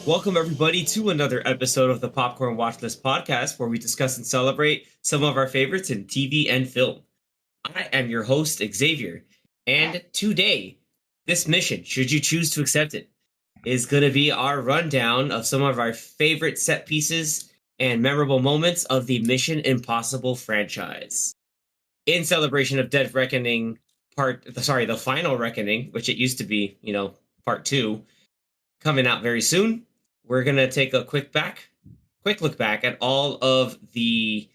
Welcome, everybody, to another episode of the Popcorn Watchlist podcast, where we discuss and celebrate some of our favorites in TV and film. I am your host, Xavier, and today, this mission, should you choose to accept it, is going to be our rundown of some of our favorite set pieces and memorable moments of the Mission Impossible franchise. In celebration of Dead Reckoning the Final Reckoning, which it used to be, part 2, coming out very soon, we're going to take a quick look back at all of the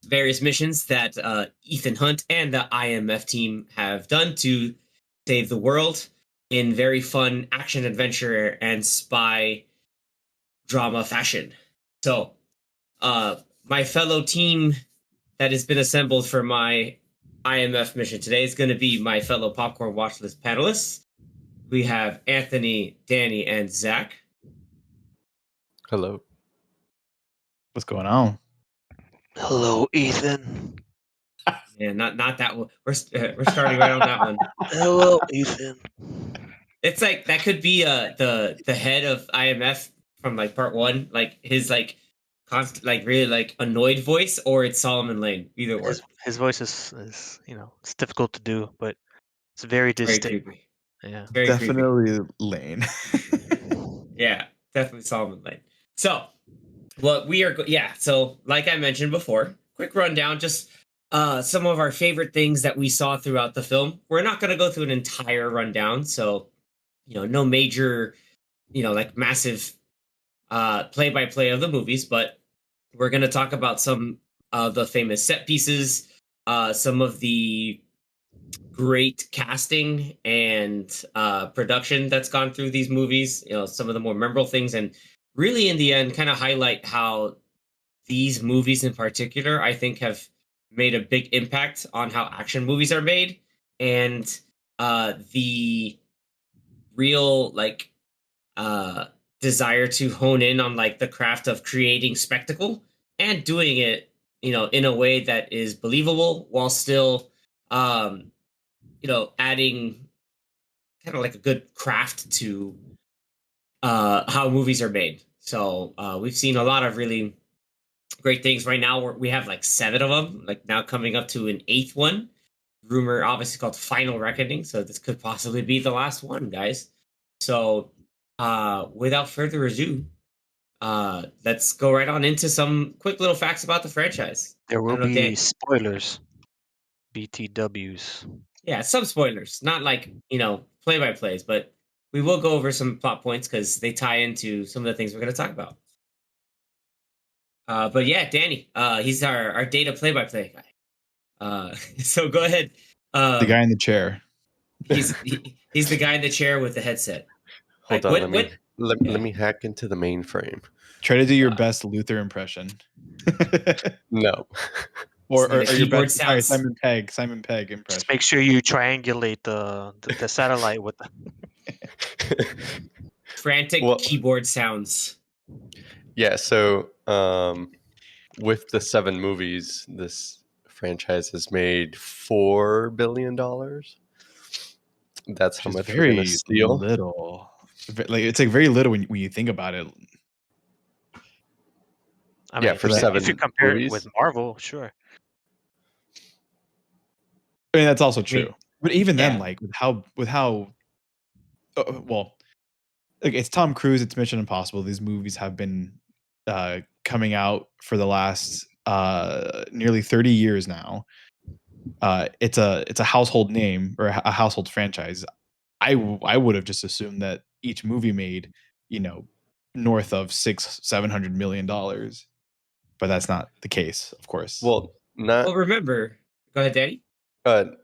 various missions that Ethan Hunt and the IMF team have done to save the world in very fun action, adventure, and spy drama fashion. So, my fellow team that has been assembled for my IMF mission today is going to be my fellow Popcorn Watchlist panelists. We have Anthony, Danny, and Zach. Hello. What's going on? Hello, Ethan. Yeah, not that one. We're starting right on that one. Hello, Ethan. It's like that could be the head of IMF from like part 1, like his like constant really like annoyed voice, or it's Solomon Lane. Either or. His voice is it's difficult to do, but it's very distinct. Very creepy. Yeah, very definitely creepy. Lane. Yeah, definitely Solomon Lane. So, what we are so like I mentioned before, quick rundown, just some of our favorite things that we saw throughout the film. We're not going to go through an entire rundown, so no major like massive play-by-play of the movies, but we're going to talk about some of the famous set pieces, some of the great casting and production that's gone through these movies, some of the more memorable things, and really in the end kind of highlight how these movies in particular, I think, have made a big impact on how action movies are made, and the real desire to hone in on like the craft of creating spectacle and doing it in a way that is believable while still adding kind of like a good craft to how movies are made. So we've seen a lot of really great things. Right now we have like 7 of them, like now coming up to an 8th one. Rumor obviously called Final Reckoning, so this could possibly be the last one, guys. So without further ado, let's go right on into some quick little facts about the franchise. there will be spoilers, BTWs. Yeah, some spoilers, not like play-by-plays, but we will go over some plot points because they tie into some of the things we're going to talk about. But yeah, Danny, he's our data play-by-play guy. So go ahead. The guy in the chair. He's the guy in the chair with the headset. Hold on, let me hack into the mainframe. Try to do your best Luther impression. No. or your best Simon Pegg impression. Just make sure you triangulate the satellite with the frantic keyboard sounds. Yeah, so with the 7 movies, this franchise has made $4 billion. That's how much we're gonna steal. Little. Like it's like very little when you think about it. I mean, for 7 if you compare movies. it with Marvel, sure. I mean, that's also true. But even then, yeah. like with how it's Tom Cruise, it's Mission Impossible. These movies have been coming out for the last nearly 30 years now. It's a household name or a household franchise. I would have just assumed that each movie made north of $600-700 million, but that's not the case, of course. Well, Remember, go ahead, Danny. None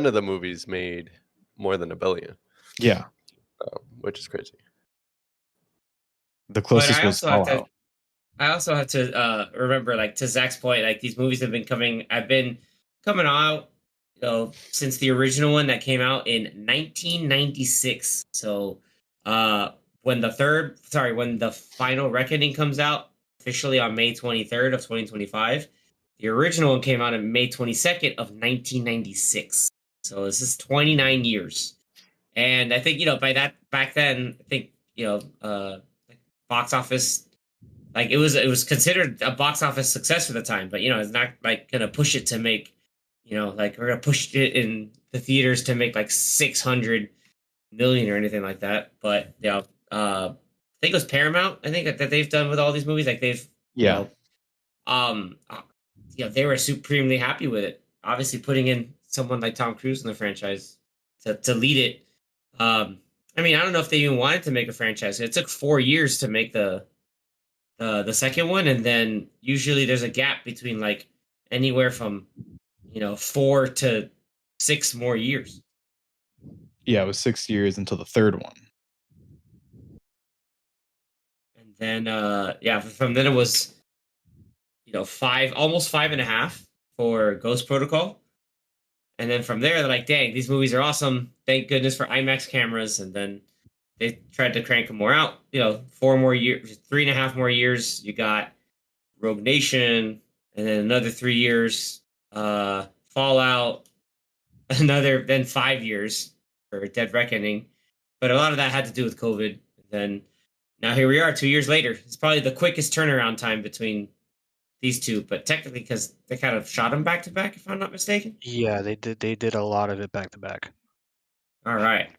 of the movies made more than $1 billion. Yeah, which is crazy. The closest was Fallout. I also have to remember, like, to Zach's point, like these movies have been coming out, since the original one that came out in 1996. So when the Final Reckoning comes out officially on May 23rd of 2025, the original one came out on May 22nd of 1996. So this is 29 years. And I think by that back then, I think like box office, like it was considered a box office success for the time, but it's not like gonna push it to make, like we're gonna push it in the theaters to make like 600 million or anything like that. But I think it was Paramount. I think that they've done with all these movies, like they've you Yeah. know um uh, they were supremely happy with it. Obviously, putting in someone like Tom Cruise in the franchise to lead it. I mean, I don't know if they even wanted to make a franchise. It took 4 years to make the second one, and then usually there's a gap between like anywhere from 4 to 6 more years. Yeah, it was 6 years until the third one. And then from then it was five, almost 5.5 for Ghost Protocol. And then from there, they're like, dang, these movies are awesome. Thank goodness for IMAX cameras. And then they tried to crank more out. 4 more years, 3.5 more years. You got Rogue Nation, and then another 3 years, Fallout, another, then 5 years for Dead Reckoning. But a lot of that had to do with COVID. And then now here we are 2 years later. It's probably the quickest turnaround time between these two, but technically because they kind of shot them back to back, if I'm not mistaken. Yeah, they did. They did a lot of it back to back. All right.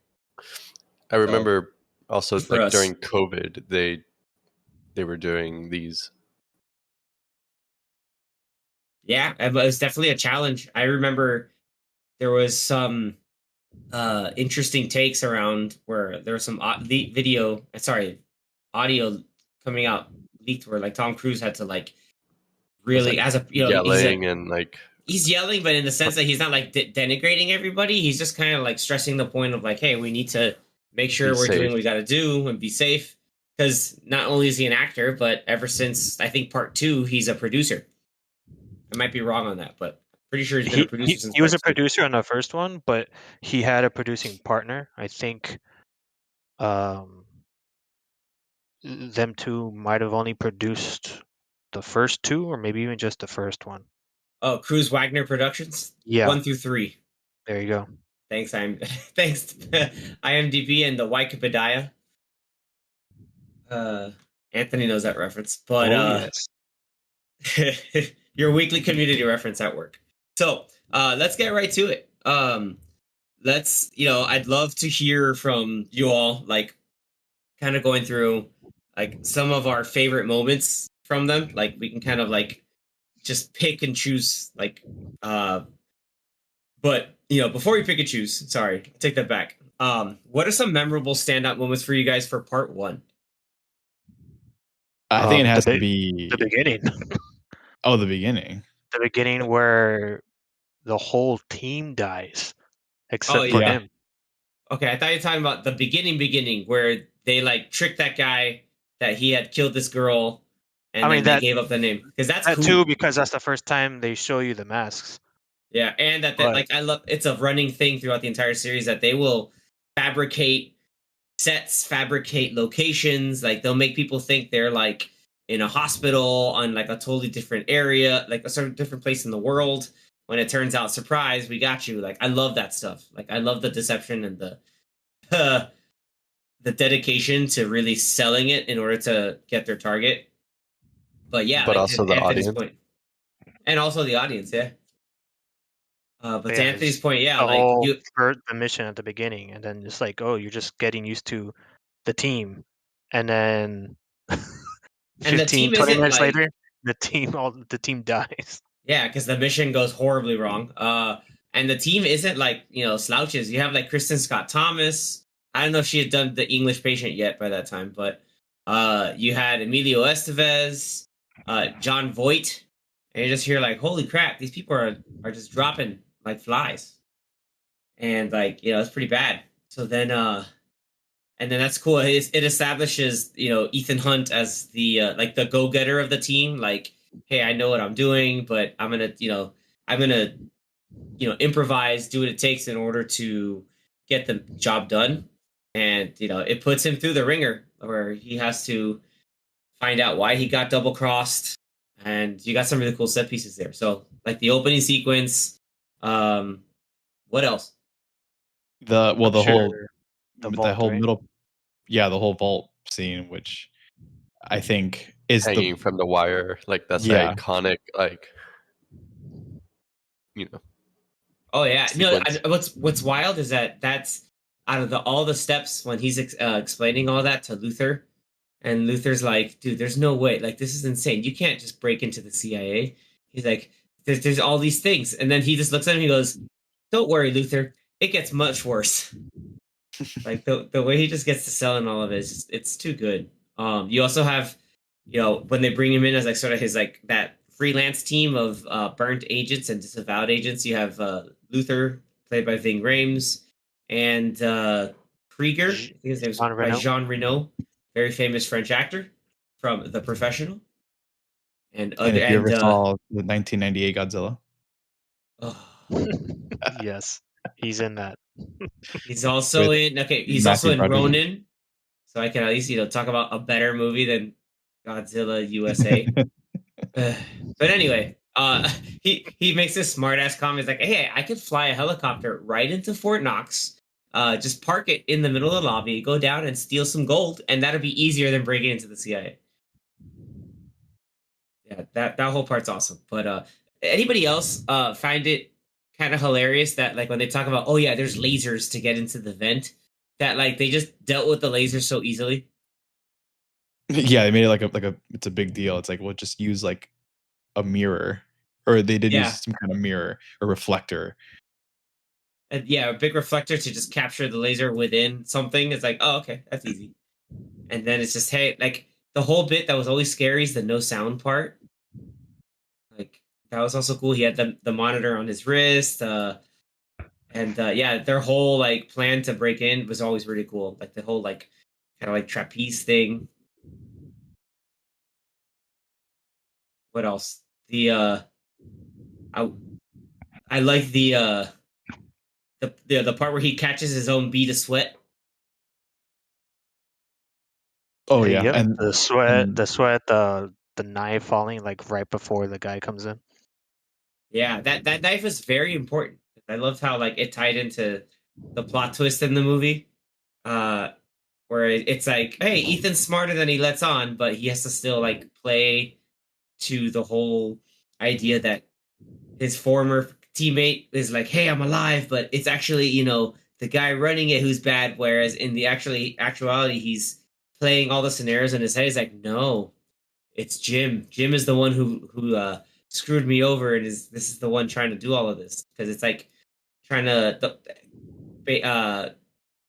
I remember also for like us. during COVID, they were doing these. Yeah, it was definitely a challenge. I remember there was some interesting takes around where there was some audio coming out leaked where like Tom Cruise had to like really, like, as a yelling and like he's yelling, but in the sense that he's not like denigrating everybody. He's just kind of like stressing the point of like, hey, we need to make sure Be we're doing safe. what we got to do and be safe. Because not only is he an actor, but ever since I think part two, he's a producer. I might be wrong on that, but pretty sure he's been a producer since He was part a two. producer on the first one, but he had a producing partner. I think um, them two might have only produced the first two, or maybe even just the first one. Oh, Cruz Wagner Productions, Yeah, 1 through 3. there you go. Thanks, thanks to IMDb and the Wikipedia. Anthony knows that reference, but Oh yes. your weekly community reference at work. So let's get right to it. I'd love to hear from you all, like kind of going through like some of our favorite moments from them. Like we can kind of like just pick and choose, like, but before we pick and choose, sorry, take that back. What are some memorable standout moments for you guys for part one? I think it has to the be beginning. the beginning. The beginning where the whole team dies except for yeah. him. Okay, I thought you were talking about the beginning where they like tricked that guy that he had killed this girl, and I then mean, they that gave up the name because that's that cool. too, because that's the first time they show you the masks. Yeah, and that But- like I love, it's a running thing throughout the entire series that they will fabricate sets, fabricate locations, like they'll make people think they're like in a hospital on like a totally different area, like a sort of different place in the world. When it turns out, surprise, we got you. Like I love that stuff. Like I love the deception and the the dedication to really selling it in order to get their target. But yeah, but like also to the Anthony's audience. point, and also the audience, yeah. But to yeah, Anthony's it's point, yeah, the like whole you, the mission at the beginning, and then just like, oh, you're just getting used to the team, and then and the 15, team 20 isn't minutes like, later, the team dies. yeah, because the mission goes horribly wrong. And the team isn't like slouches. You have like Kristen Scott Thomas. I don't know if she had done the English Patient yet by that time, but you had Emilio Estevez, John Voight, and you just hear like, holy crap, these people are just dropping like flies, and like it's pretty bad. So then and then that's cool. It establishes Ethan Hunt as the like the go getter of the team. Like, hey, I know what I'm doing, but I'm gonna improvise, do what it takes in order to get the job done. And it puts him through the ringer where he has to find out why he got double crossed. And you got some really cool set pieces there. So like the opening sequence. What else? The I'm whole sure. The that vault, whole right? middle, yeah, the whole vault scene, which I think is Hanging from the wire, like that's the yeah. iconic, like, you know, Oh yeah, no. sequence. What's wild is that that's out of all the steps when he's explaining all that to Luther, and Luther's like, dude, there's no way. Like, this is insane. You can't just break into the CIA. He's like, there's all these things, and then he just looks at him. And he goes, "Don't worry, Luther. It gets much worse." Like the way he just gets to selling all of it is just, it's too good. You also have, when they bring him in as like sort of his like that freelance team of burnt agents and disavowed agents. You have Luther played by Ving Rhames and Krieger. I J- think his name's Jean by Reno. Jean Reno, very famous French actor from The Professional, and And other if you and ever saw the 1998 Godzilla, oh, Yes, he's in that. he's also with in he's also Matthew in Broderick. Ronin, so I can at least talk about a better movie than Godzilla USA. Ugh. But anyway, he makes this smart ass comment. He's like, "Hey, I could fly a helicopter right into Fort Knox, just park it in the middle of the lobby, go down and steal some gold, and that'd be easier than breaking into the CIA." Yeah, that whole part's awesome. But anybody else find it kind of hilarious that like when they talk about, oh yeah, there's lasers to get into the vent, that like they just dealt with the lasers so easily. Yeah, they made it like a it's a big deal. It's like, well, just use like a mirror, or they did Yeah, use some kind of mirror or reflector. and yeah, a big reflector to just capture the laser within something. It's like, oh okay, that's easy. And then it's just, hey, like the whole bit that was always scary is the no sound part. Like that was also cool. He had the monitor on his wrist, and yeah, their whole like plan to break in was always really cool. Like the whole like kind of like trapeze thing. What else? I I like the part where he catches his own bead of sweat. Oh yeah, Yep. and The sweat, the knife falling like right before the guy comes in. Yeah, that knife is very important. I loved how like it tied into the plot twist in the movie. Uh, where it's like, hey, Ethan's smarter than he lets on, but he has to still like play to the whole idea that his former teammate is like, hey, I'm alive, but it's actually, the guy running it who's bad. Whereas in the actuality, he's playing all the scenarios in his head. He's like, no, it's Jim. Jim is the one who screwed me over, and this is the one trying to do all of this because it's like trying to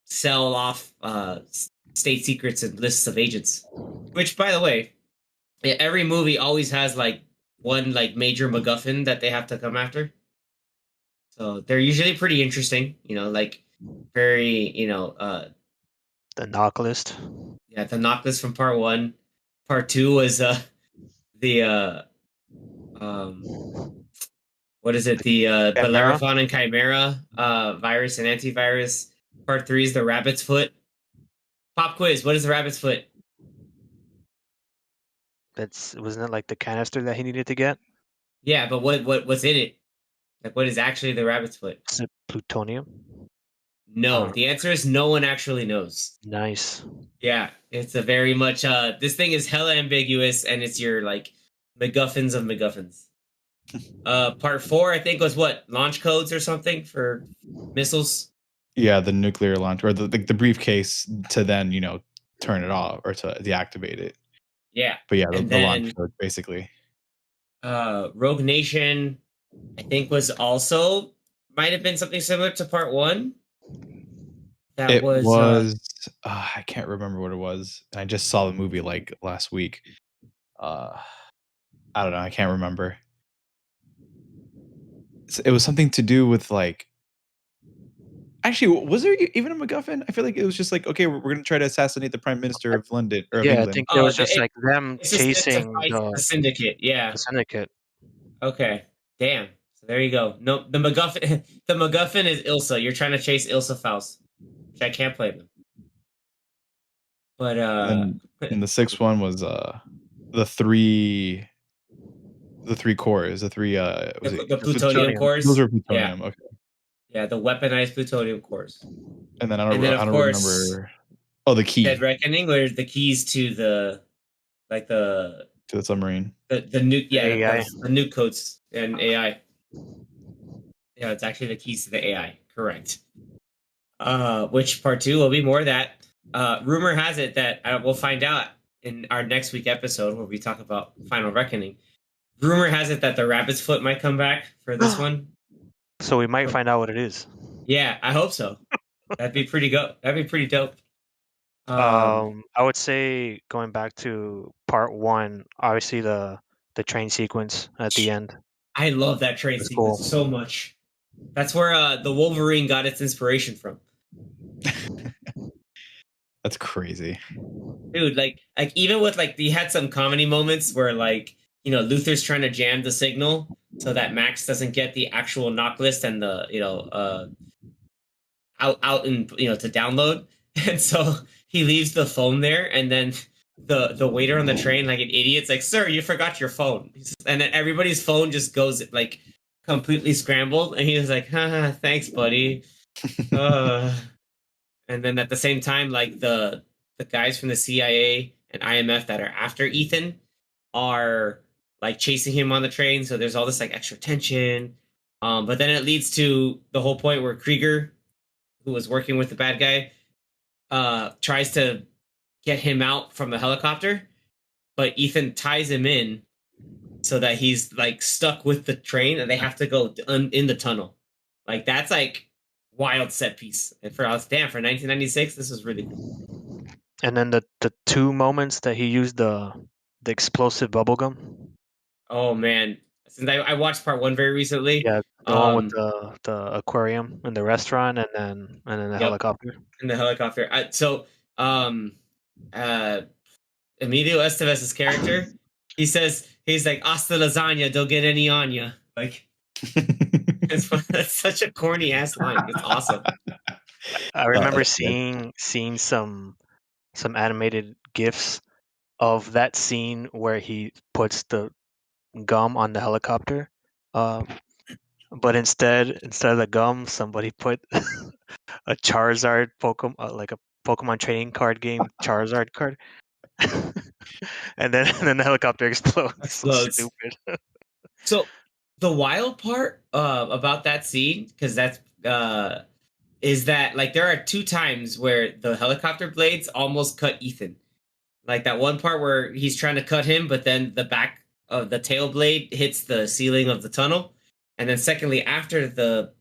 sell off state secrets and lists of agents. Which, by the way, every movie always has like one like major MacGuffin that they have to come after. So they're usually pretty interesting. Like very The knock list. yeah, the knock list from part one. Part two was the um what is it? The Chimera. Bellerophon and Chimera virus and antivirus. Part three is the rabbit's foot. Pop quiz. What is the rabbit's foot? Wasn't it like the canister that he needed to get? Yeah, but what's in it? Like, what is actually the rabbit's foot? Is it plutonium? No, the answer is no one actually knows. Nice. Yeah, it's a very much this thing is hella ambiguous, and it's your like MacGuffins of MacGuffins. Part four, I think, was what, launch codes or something for missiles. yeah, the nuclear launch or the briefcase to then turn it off or to deactivate it. Yeah, But yeah, and the launch then code basically. Rogue Nation, I think, was also might have been something similar to part one. That It was was I can't remember what it was. I just saw the movie like last week. Uh, I don't know. I can't remember. It was something to do with like. Actually, was there even a MacGuffin? I feel like it was just like, okay, we're going to try to assassinate the Prime Minister of London or of Yeah, I England. think it was just like them it's to chasing fight the syndicate. Yeah. the syndicate. Okay. Damn. So there you go. No, the MacGuffin. The MacGuffin is Ilsa. You're trying to chase Ilsa Faust, which I can't play them. But And the sixth one was the three cores, the three was it the plutonium plutonium. cores. those were Yeah, plutonium. Okay. yeah, the weaponized plutonium cores. And then And then, of I don't course, remember. Oh, the key Dead Reckoning, where the keys to the like to the submarine. the nuke, The AI. the nuke codes and AI. Yeah, it's actually the keys to the AI. Correct. Which part two will be more of that. Rumor has it that we'll find out in our next week episode where we talk about Final Reckoning. Rumor has it that the rabbit's foot might come back for this one. So we might find out what it is. Yeah, I hope so. That'd be pretty go. That'd be pretty dope. I would say going back to part one, obviously the train sequence at the end. I love that train That's sequence cool. so much. That's where the Wolverine got its inspiration from. That's crazy. Dude, like even with like he had some comedy moments where like Luther's trying to jam the signal so that Max doesn't get the actual knock list and the out and to download, and so he leaves the phone there, and then the waiter on the train like an idiot's like, "Sir, you forgot your phone," and then everybody's phone just goes like completely scrambled, and he was like, "Haha, thanks, buddy." And then at the same time, like the guys from the CIA and IMF that are after Ethan are like chasing him on the train. So there's all this like extra tension. But then it leads to the whole point where Krieger, who was working with the bad guy, tries to get him out from the helicopter, but Ethan ties him in so that he's like stuck with the train and they have to go in the tunnel. Like that's like wild set piece. And for us, damn, for 1996, this was really cool. And then the two moments that he used the explosive bubblegum. Oh man, since I watched part one very recently. Yeah, the one with the aquarium and the restaurant, and then the helicopter. In the helicopter. Emilio Estevez's character, he's like, "Hasta lasagna, don't get any on ya." Like, that's such a corny ass line. It's awesome. I remember seeing some animated gifs of that scene where he puts the gum on the helicopter, but instead of the gum, somebody put a Charizard Pokemon, like a Pokemon trading card game Charizard card, and then the helicopter explodes. Explodes. So stupid. So the wild part about that scene, because that's is that like there are two times where the helicopter blades almost cut Ethan. Like that one part where he's trying to cut him, but then the back of the tail blade hits the ceiling of the tunnel. And then secondly, after the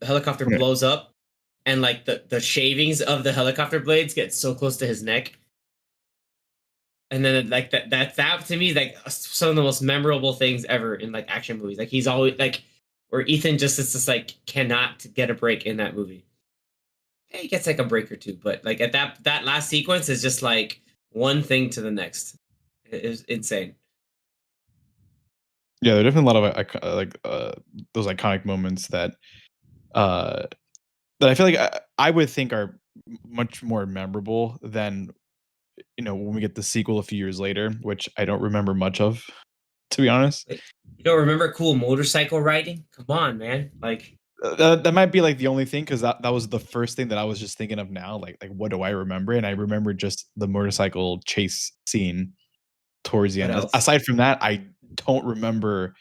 helicopter blows up and like the shavings of the helicopter blades get so close to his neck. And then like that to me is like some of the most memorable things ever in like action movies. Like he's always like where Ethan just is just like cannot get a break in that movie. He gets like a break or two, but like at that last sequence is just like one thing to the next. It was insane. Yeah, there are definitely a lot of those iconic moments that I feel like I would think are much more memorable than when we get the sequel a few years later, which I don't remember much of, to be honest. Wait, you don't remember cool motorcycle riding? Come on, man! Like that might be like the only thing, because that was the first thing that I was just thinking of now. Like what do I remember? And I remember just the motorcycle chase scene towards the what end. else? Aside from that, I don't remember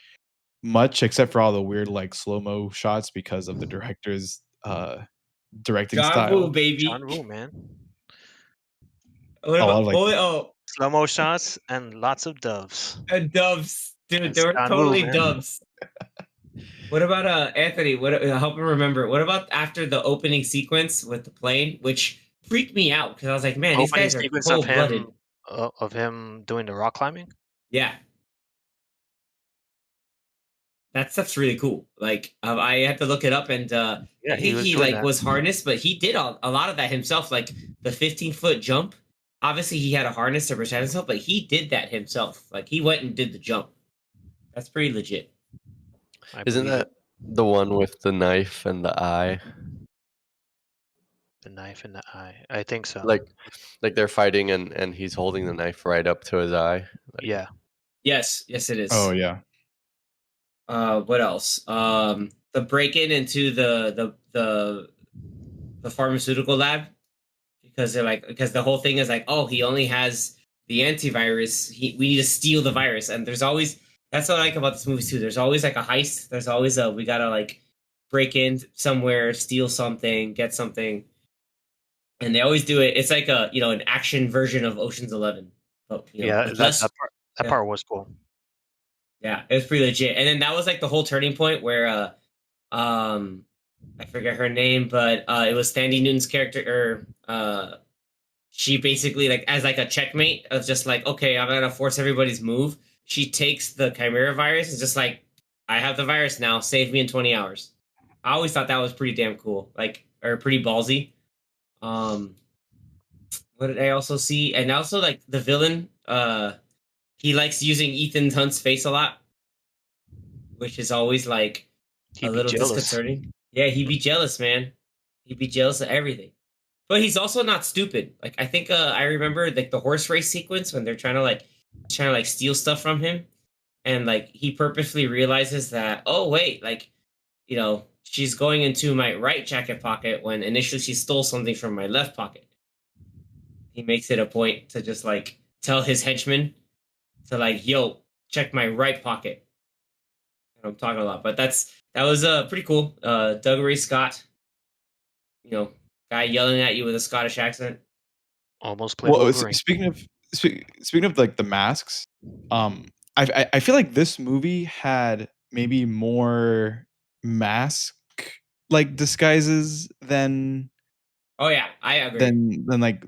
much except for all the weird like slow-mo shots because of the director's directing John style. Woo, baby. John Woo, man. What A lot about of, Slow mo shots and lots of doves. doves, dude? That's They were John totally Woo, man. doves. What about Anthony? What help me remember? What about after the opening sequence with the plane, which freaked me out because I was like, man, these Opening guys are sequence cold blooded. of him doing the rock climbing. Yeah, that stuff's really cool. Like I had to look it up, and I think he like was harnessed, but he did a lot of that himself. Like the 15-foot jump. Obviously, he had a harness to protect himself, but he did that himself. Like he went and did the jump. That's pretty legit. Isn't that the one with the knife and the eye? The knife in the eye. I think so. Like they're fighting and he's holding the knife right up to his eye. Like, yeah. Yes, it is. oh yeah. What else? The break-in into the the pharmaceutical lab because because the whole thing is like, oh, he only has the antivirus. We need to steal the virus, and there's always that's what I like about this movie too. There's always like a heist. There's always a we gotta like break in somewhere, steal something, get something, and they always do it. It's like a an action version of Ocean's 11, but Yeah, with that less. that Yeah, part was cool. yeah, it was pretty legit. And then that was like the whole turning point where um I forget her name, but it was Sandy Newton's character, or she basically like as like a checkmate of just like, okay, I'm gonna force everybody's move. She takes the Chimera virus and just like, I have the virus now, save me in 20 hours. I always thought that was pretty damn cool, like or pretty ballsy. Um, what did I also see? And also like the villain, he likes using Ethan Hunt's face a lot, which is always like a He'd be little jealous. disconcerting. Yeah, he'd be jealous, man. He'd be jealous of everything. But he's also not stupid. Like I think I remember like the horse race sequence when they're trying to like steal stuff from him, and like he purposely realizes that, oh wait, like she's going into my right jacket pocket when initially she stole something from my left pocket. He makes it a point to just like tell his henchmen to like, yo, check my right pocket. I'm talking a lot, but that was pretty cool. Doug Ray Scott, you know, guy yelling at you with a Scottish accent. Almost played Well, Wolverine. speaking of like the masks, I feel like this movie had maybe more mask like disguises Oh yeah, I agree. than like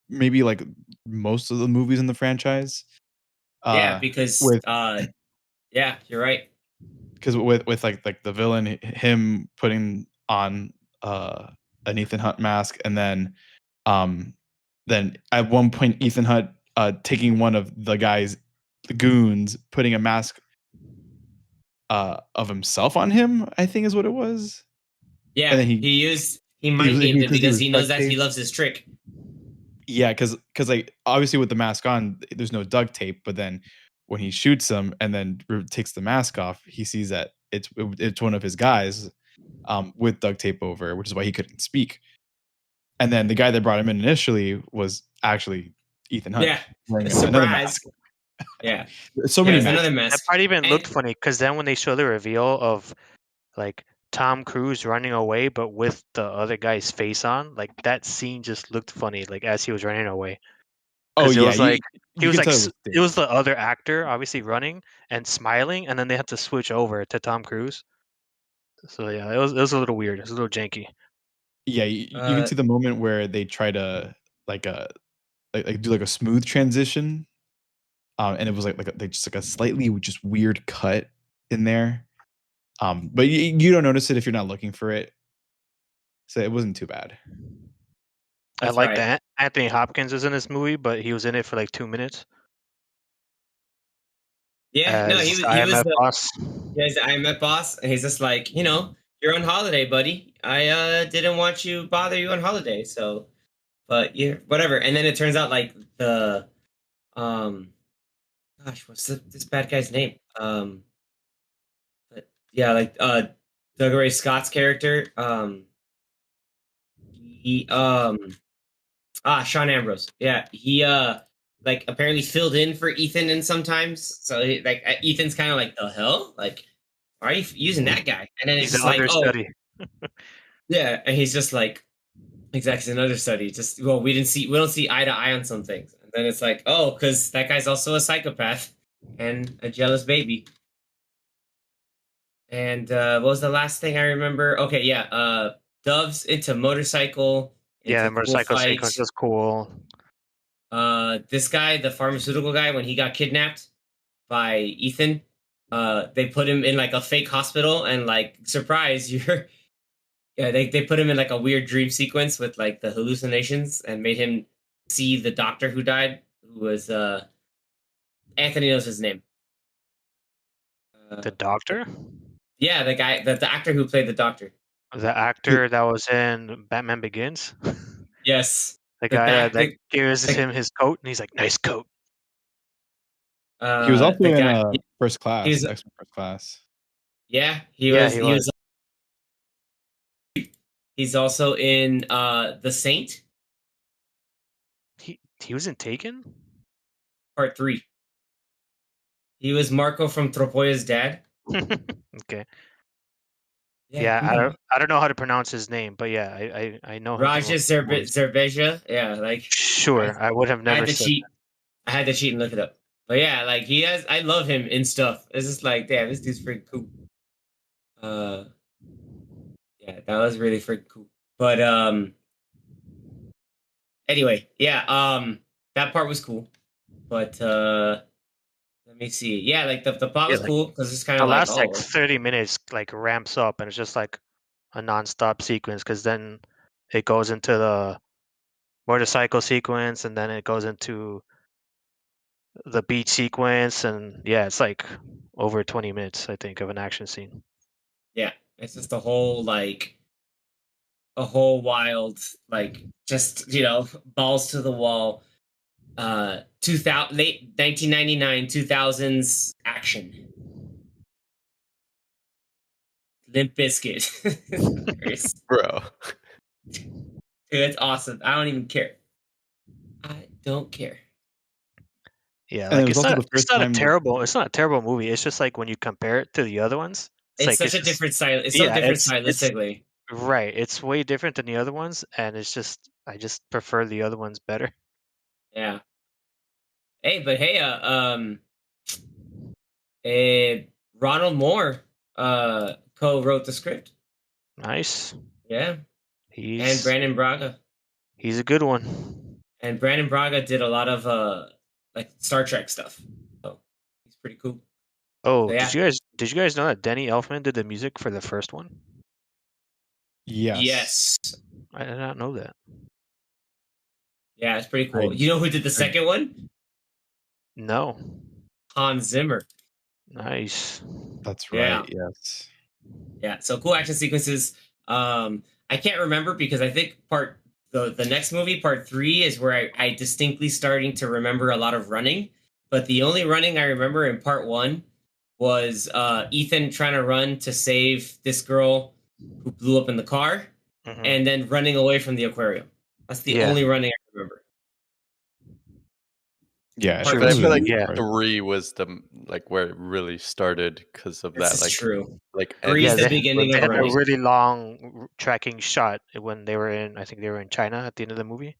maybe like most of the movies in the franchise. Yeah, Uh, because with yeah, you're right. because with like the villain, him putting on an Ethan Hunt mask, and um then at one point Ethan Hunt taking one of the guy's goons, putting a mask of himself on him, I think is what it was. And Yeah, then he he mind was gamed it because he because was he knows duct that he taped. loves his trick. Yeah, because like obviously with the mask on, there's no duct tape. But then when he shoots him and then takes the mask off, he sees that it's one of his guys with duct tape over, which is why he couldn't speak. And then the guy that brought him in initially was actually Ethan Hunt Yeah, wearing another surprise. mask. Yeah, So yeah, many it's masks. another That mask. part even looked And funny because then when they show the reveal of like Tom Cruise running away, but with the other guy's face on, like that scene just looked funny, like as he was running away. Oh Because it yeah, was like he you was can like tell it was it was staged. the other actor obviously running and smiling, and then they had to switch over to Tom Cruise. So yeah, it was a little weird. It was a little janky. Yeah, you can uh, see the moment where they try to like do like a smooth transition, and it was like just like a slightly just weird cut in there. But you don't notice it if you're not looking for it, so it wasn't too bad. I that's like right. that Anthony Hopkins is in this movie, but he was in it for like 2 minutes Yeah, no, as he was IMF the boss. IMF boss, and he's just like, you're on holiday, buddy. I didn't want you bother you on holiday, so but yeah, whatever. And then it turns out like the um gosh, what's this bad guy's name? But yeah, like Doug Ray Scott's character, he Sean Ambrose. Yeah, he like apparently filled in for Ethan and sometimes. So Ethan's kind of like, the hell? Like, why are you using that guy? And then it's He's an just like, oh, understudy. yeah, and he's just like, exactly, another study. Just, well, we don't see eye to eye on some things. And then it's like, oh, because that guy's also a psychopath and a jealous baby. And what was the last thing I remember? Okay, yeah, Dove's into motorcycle, Yeah, into the cool motorcycle sequence fights. was cool. This guy, the pharmaceutical guy, when he got kidnapped by Ethan, they put him in like a fake hospital, and like, surprise, you're yeah, they put him in like a weird dream sequence with like the hallucinations and made him see the doctor who died, who was Anthony knows his name. The Uh, Doctor, yeah, the guy, the actor who played the doctor. the actor that was in Batman Begins, Yes, the the guy back, that gives the him his coat, and he's like, "Nice coat." He was also the in guy. First He Class, was, X-Men First Class. yeah, Yeah, he he was. was He's also in The Saint, He was in Taken. Part 3. He was Marco from Tropoya's dad. Okay. Yeah, Yeah, cool. I don't know how to pronounce his name, but yeah, I know him from Rajesh movies. Zerbeja. Yeah, like Sure, I would have I had never to said cheat. I had to cheat and look it up. But yeah, like he has. I love him in stuff. It's just like, damn, this dude's freaking cool. Uh, yeah, that was really freaking cool. But anyway, yeah, that part was cool. But let me see. Yeah, like the plot Yeah, was like cool because it's kind the of like, last like oh, 30 minutes like ramps up and it's just like a non-stop sequence because then it goes into the motorcycle sequence and then it goes into the beach sequence and yeah, it's like over 20 minutes I think of an action scene. yeah, it's just a whole wild, like just balls to the wall. 2000 late 1999 2000s action. Limp Bizkit. Hilarious. Bro. Dude, it's awesome. I don't even care. I don't care. Yeah, And it like was also the it's first not a time. terrible movie. It's just like when you compare it to the other ones, it's It's like such it's a just different style. It's so yeah, different it's stylistically. right. It's way different than the other ones, and it's just I just prefer the other ones better. Yeah. Hey, but hey, uh, Ronald Moore co-wrote the script. Nice. Yeah, and He's Brandon Braga. he's a good one. And Brandon Braga did a lot of like Star Trek stuff. So he's pretty cool. So Oh, yeah. did you guys know that Danny Elfman did the music for the first one? Yes, Yes. I did not know that. Yeah, it's pretty I, cool. You know who did the I second one? No. Hans Zimmer. Nice. that's Yeah. right. Yes. Yeah. So cool action sequences. I can't remember because I think the next movie, part 3, is where I distinctly starting to remember a lot of running. But the only running I remember in part 1 was Ethan trying to run to save this girl who blew up in the car, Mhm. and then running away from the aquarium. That's the Yeah. only running I remember. Yeah, Part But I two feel was like the Yeah. part. 3 was the like where it really started because of This that is true. like 3 is Yeah, end the they beginning sequence of they had where a running. really long tracking shot when they were in I think they were in China at the end of the movie.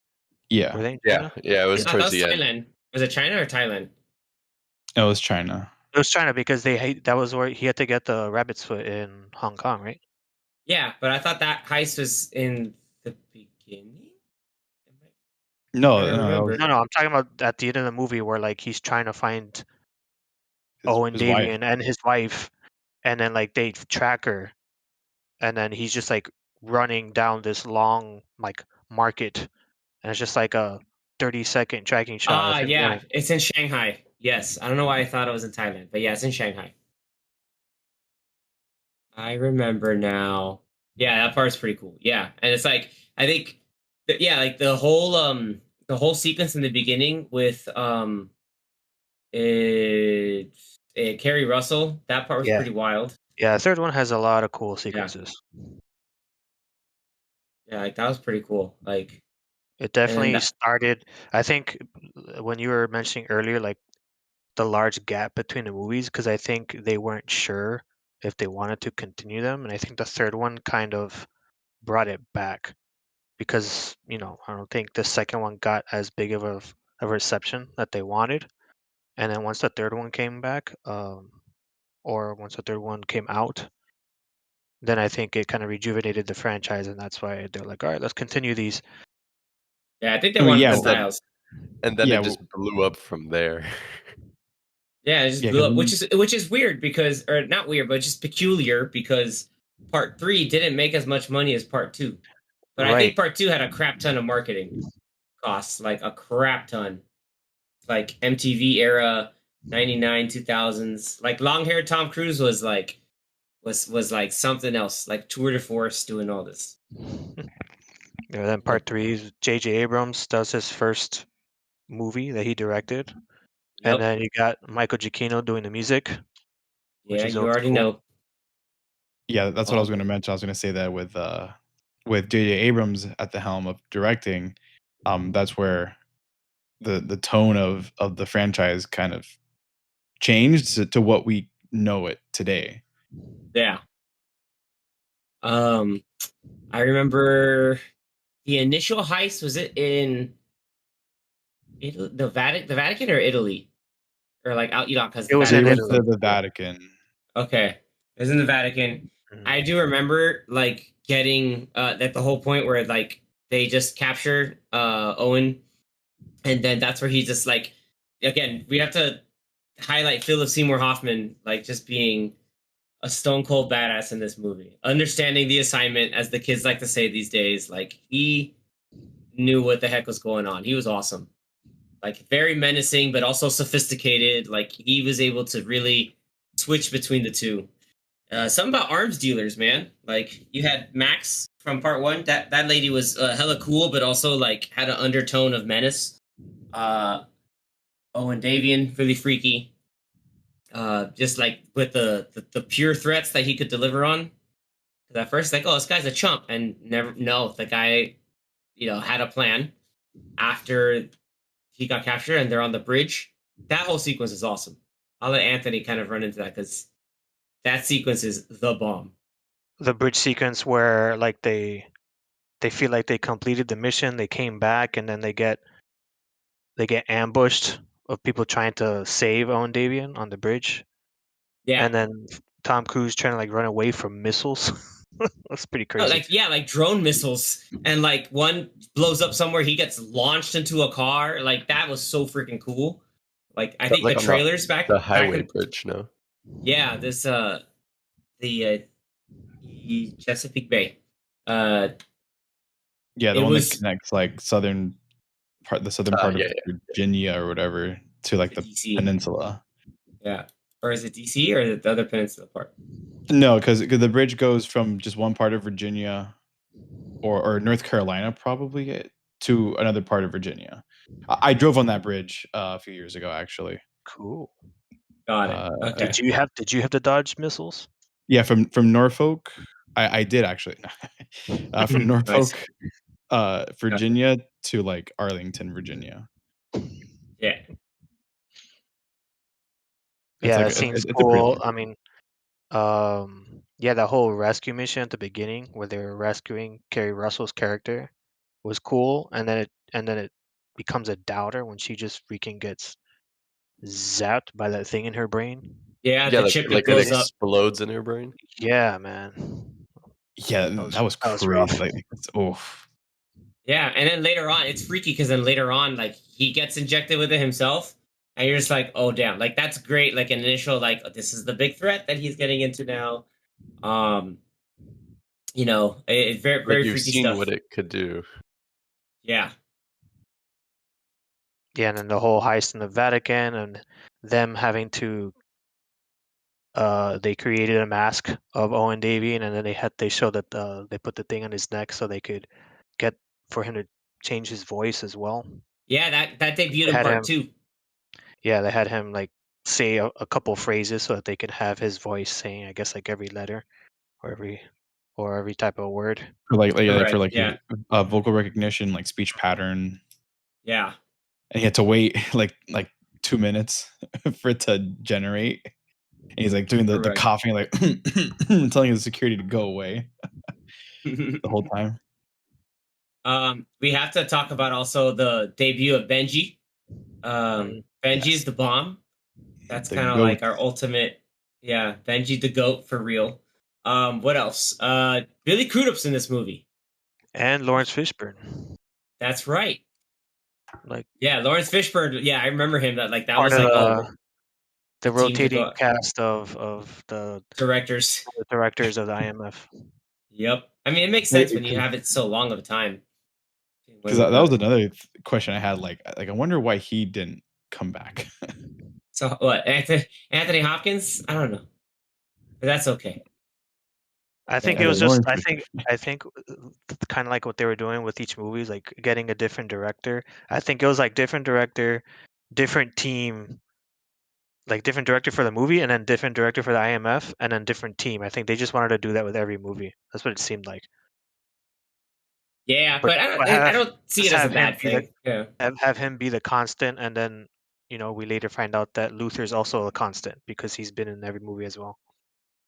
Yeah, Were they in yeah, China? yeah, it I was thought that towards was the end. Thailand. Was it China or Thailand? it was China. It was China because that was where he had to get the rabbit's foot in Hong Kong, right? Yeah, but I thought that heist was in the beginning. No, I don't no, that was remember. No, I'm talking about at the end of the movie where like he's trying to find Owen his wife. Davian and his wife, and then like they track her, and then he's just like running down this long like market, and it's just like a 30-second tracking shot of him Yeah, running. it's in Shanghai. Yes, I don't know why I thought it was in Thailand, but yeah, it's in Shanghai. I remember now. Yeah, that part's pretty cool. Yeah, and it's like I think, yeah, like the whole sequence in the beginning with it, Carrie Russell. That part was Yeah, pretty wild. yeah. The third one has a lot of cool Yeah, sequences. yeah, like that was pretty cool. Like, It and then definitely started. I think when you were mentioning earlier, like the large gap between the movies, because I think they weren't sure if they wanted to continue them, and I think the third one kind of brought it back because I don't think the second one got as big of a reception that they wanted, and then once the third one came back, or once the third one came out, then I think it kind of rejuvenated the franchise, and that's why they're like, all right, let's continue these. yeah, I think they I mean, wanted yeah, the And then styles. and then yeah, it just blew up from there. Yeah, it just yeah, blew because up, which is weird because, or not weird, but just peculiar because part 3 didn't make as much money as part 2. But I Right. think part 2 had a crap ton of marketing costs, like a crap ton. Like MTV era, 99, 2000s. Like long hair Tom Cruise was like was like something else, like tour de force doing all this. Yeah, then part three, J.J. Abrams does his first movie that he directed, and Yep. then you got Michael Giacchino doing the music, which Yeah, is you always already cool. know. yeah, that's what I Oh, was going to mention. I was going to say that with with J.J. Abrams at the helm of directing, that's where the tone of the franchise kind of changed to what we know it today. Yeah. I remember the initial heist. Was it in the Vatican or Italy, or like out? Because It the was We in Vatican. went Italy. to the Vatican. Okay, it was in the Vatican. I Mhm. do remember like getting at the whole point where like they just capture Owen, and then that's where he just like again we have to highlight Philip Seymour Hoffman like just being a stone cold badass in this movie, understanding the assignment as the kids like to say these days. Like he knew what the heck was going on. He was awesome. Like very menacing, but also sophisticated. Like he was able to really switch between the two. Something about arms dealers, man. Like you had Max from part one. That lady was hella cool, but also like had an undertone of menace. Uh, Owen Davian, really freaky. Just like with the pure threats that he could deliver on. Because at first, like, oh, this guy's a chump, and never no, the guy, had a plan. After he got captured and they're on the bridge, that whole sequence is awesome. I'll let Anthony kind of run into that because that sequence is the bomb. The bridge sequence where like they feel like they completed the mission, they came back, and then they get ambushed of people trying to save Owen Davian on the bridge, Yeah. and then Tom Cruise trying to like run away from missiles. That's pretty No, crazy. like yeah, like drone missiles, and like one blows up somewhere, he gets launched into a car. Like that was so freaking cool. Like I That think the like on the trailers the back highway in bridge, no? yeah, this the Chesapeake Bay. Uh, Yeah, the it one that was connects like the southern part Yeah, of Virginia or whatever to like to the DC. peninsula. Yeah, or is it DC or the other peninsula part? No, because the bridge goes from just one part of Virginia or North Carolina probably to another part of Virginia. I drove on that bridge a few years ago, actually. Cool. Got it. Uh, Okay. Did you have to dodge missiles? yeah, from Norfolk, I did actually. From Nice. Norfolk, Yeah. Virginia to like Arlington, Virginia. Yeah. It's Yeah, like that seems it's a pretty long cool. I drive. mean, yeah, the whole rescue mission at the beginning where they were rescuing Kerry Russell's character was cool, and then it becomes a doubter when she just freaking gets zapped by that thing in her brain. Yeah, yeah, the like chip that like it blows up. explodes in her brain. Yeah, man. Yeah, That that was was that was crazy. rough. Like, oh, Yeah, and then later on, it's freaky because then later on, like he gets injected with it himself, and you're just like, oh damn, like that's great. Like an initial, like this is the big threat that he's getting into now. Um, it's very Like very you've freaky seen stuff. what it could do. Yeah, Yeah, and then the whole heist in the Vatican and them having to they created a mask of Owen Davian, and then they showed that they put the thing on his neck so they could get for him to change his voice as well. yeah, that debuted They in had part him, two. yeah, they had him like say a couple phrases so that they could have his voice saying, I guess, like every letter or every type of word. for Correct. like his Yeah, vocal recognition, like speech pattern, yeah. and he had to wait like 2 minutes for it to generate. And he's like doing the Correct. coughing, like telling the security to go away the whole time. We have to talk about also the debut of Benji. Benji's Yes, the bomb. That's the kind of goat. like our ultimate, yeah, Benji the goat for real. What else? Billy Crudup's in this movie. And Lawrence Fishburne, That's right. like Yeah, Lawrence Fishburne. Yeah, I remember him. That part was of like, oh, the the team to rotating go cast of directors. the directors of the IMF. Yep. I mean, it makes sense when you have it so long of a time. Because When that was another question I had. Like I wonder why he didn't come back. so what? Anthony Hopkins? I don't know, but that's okay. I think Yeah, it Yeah. like was just Lawrence. I think kind of like what they were doing with each movie, like getting a different director. I think it was like different director, different team, like different director for the movie, and then different director for the IMF, and then different team. I think they just wanted to do that with every movie. That's what it seemed like. Yeah, But but but I have don't see it just as a have him bad be the thing. Yeah. have him be the constant, and then we later find out that Luther's also a constant because he's been in every movie as well.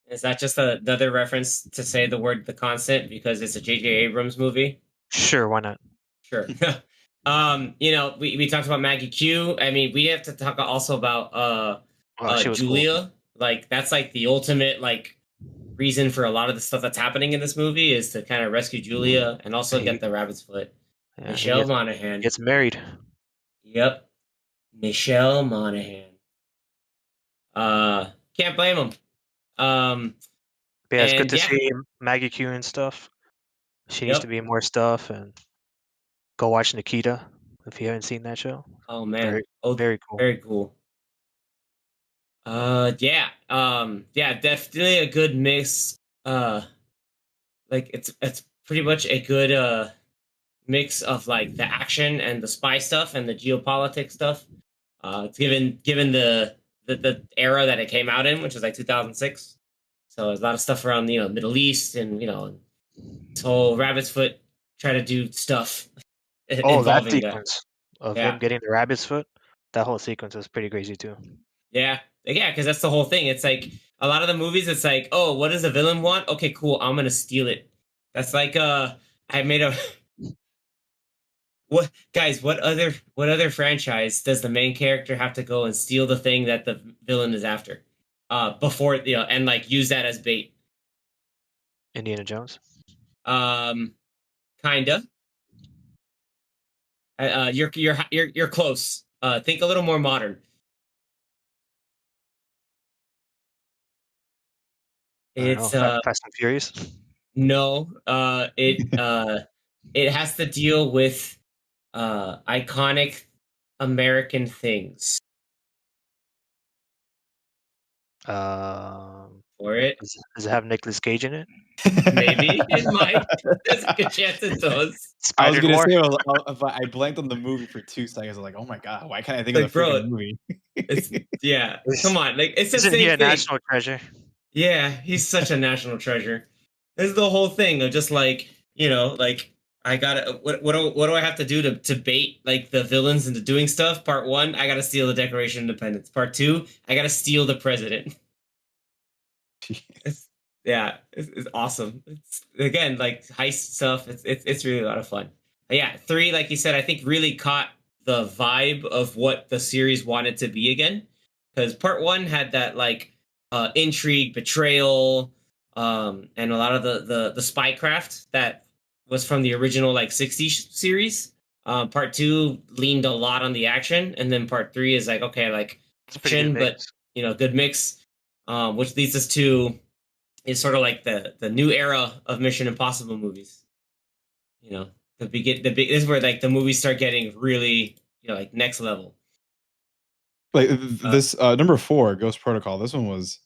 Is that just another reference to say the word the constant because it's a J.J. Abrams movie? Sure, why not? Sure. We talked about Maggie Q. I mean, we have to talk also about Oh, she was cool. Julia. Like that's like the ultimate like reason for a lot of the stuff that's happening in this movie is to kind of rescue Julia and also He get the rabbit's foot. yeah, he Michelle Monaghan. gets married. Yep. Michelle Monaghan. Can't blame him. Um, But yeah, it's good and to yeah, see Maggie Q and stuff. She needs to yep. be in more stuff, and go watch Nikita if you haven't seen that show. Oh man. Very Oh, very cool. very cool. Yeah. Yeah, definitely a good mix. Like it's pretty much a good mix of like the action and the spy stuff and the geopolitics stuff. It's given the era that it came out in, which was like 2006. So there's a lot of stuff around Middle East and this whole rabbit's foot try to do stuff Oh, that involving that. sequence of Yeah, him getting the rabbit's foot, that whole sequence was pretty crazy too. yeah, because that's the whole thing. It's like a lot of the movies. It's like, oh, what does the villain want? Okay, cool. I'm gonna steal it. That's like I made a what guys? What other franchise does the main character have to go and steal the thing that the villain is after? Before and like use that as bait. Indiana Jones. Um, kinda. You're close. Think a little more modern. I don't know. It's Fast and Furious. no. It has to deal with iconic American things Um, for it. does it have Nicolas Cage in it? Maybe it might. There's a good chance it does. I was Spider gonna Noir. say, I blanked on the movie for 2 seconds. I was like, oh my god, why can't I think of Like, the freaking bro, movie? it's yeah. Is- Come on, like it's the Isn't he same a thing. national treasure? Yeah, he's such a national treasure. This is the whole thing of just like like I gotta what do I have to do to bait like the villains into doing stuff? Part one, I gotta steal the Declaration of Independence. Part two, I gotta steal the president. It's, yeah, it's awesome. It's again like heist stuff. It's really a lot of fun. But yeah, three, like you said, I think really caught the vibe of what the series wanted to be again. Because part one had that like intrigue, betrayal, and a lot of the spycraft that was from the original like 60s series. Part two leaned a lot on the action, and then part three is like okay, like It's a pretty good action, but mix. good mix. Which leads us to is sort of like the new era of Mission Impossible movies. You know, this is where like the movies start getting really like next level. Like this number 4, Ghost Protocol. This one was,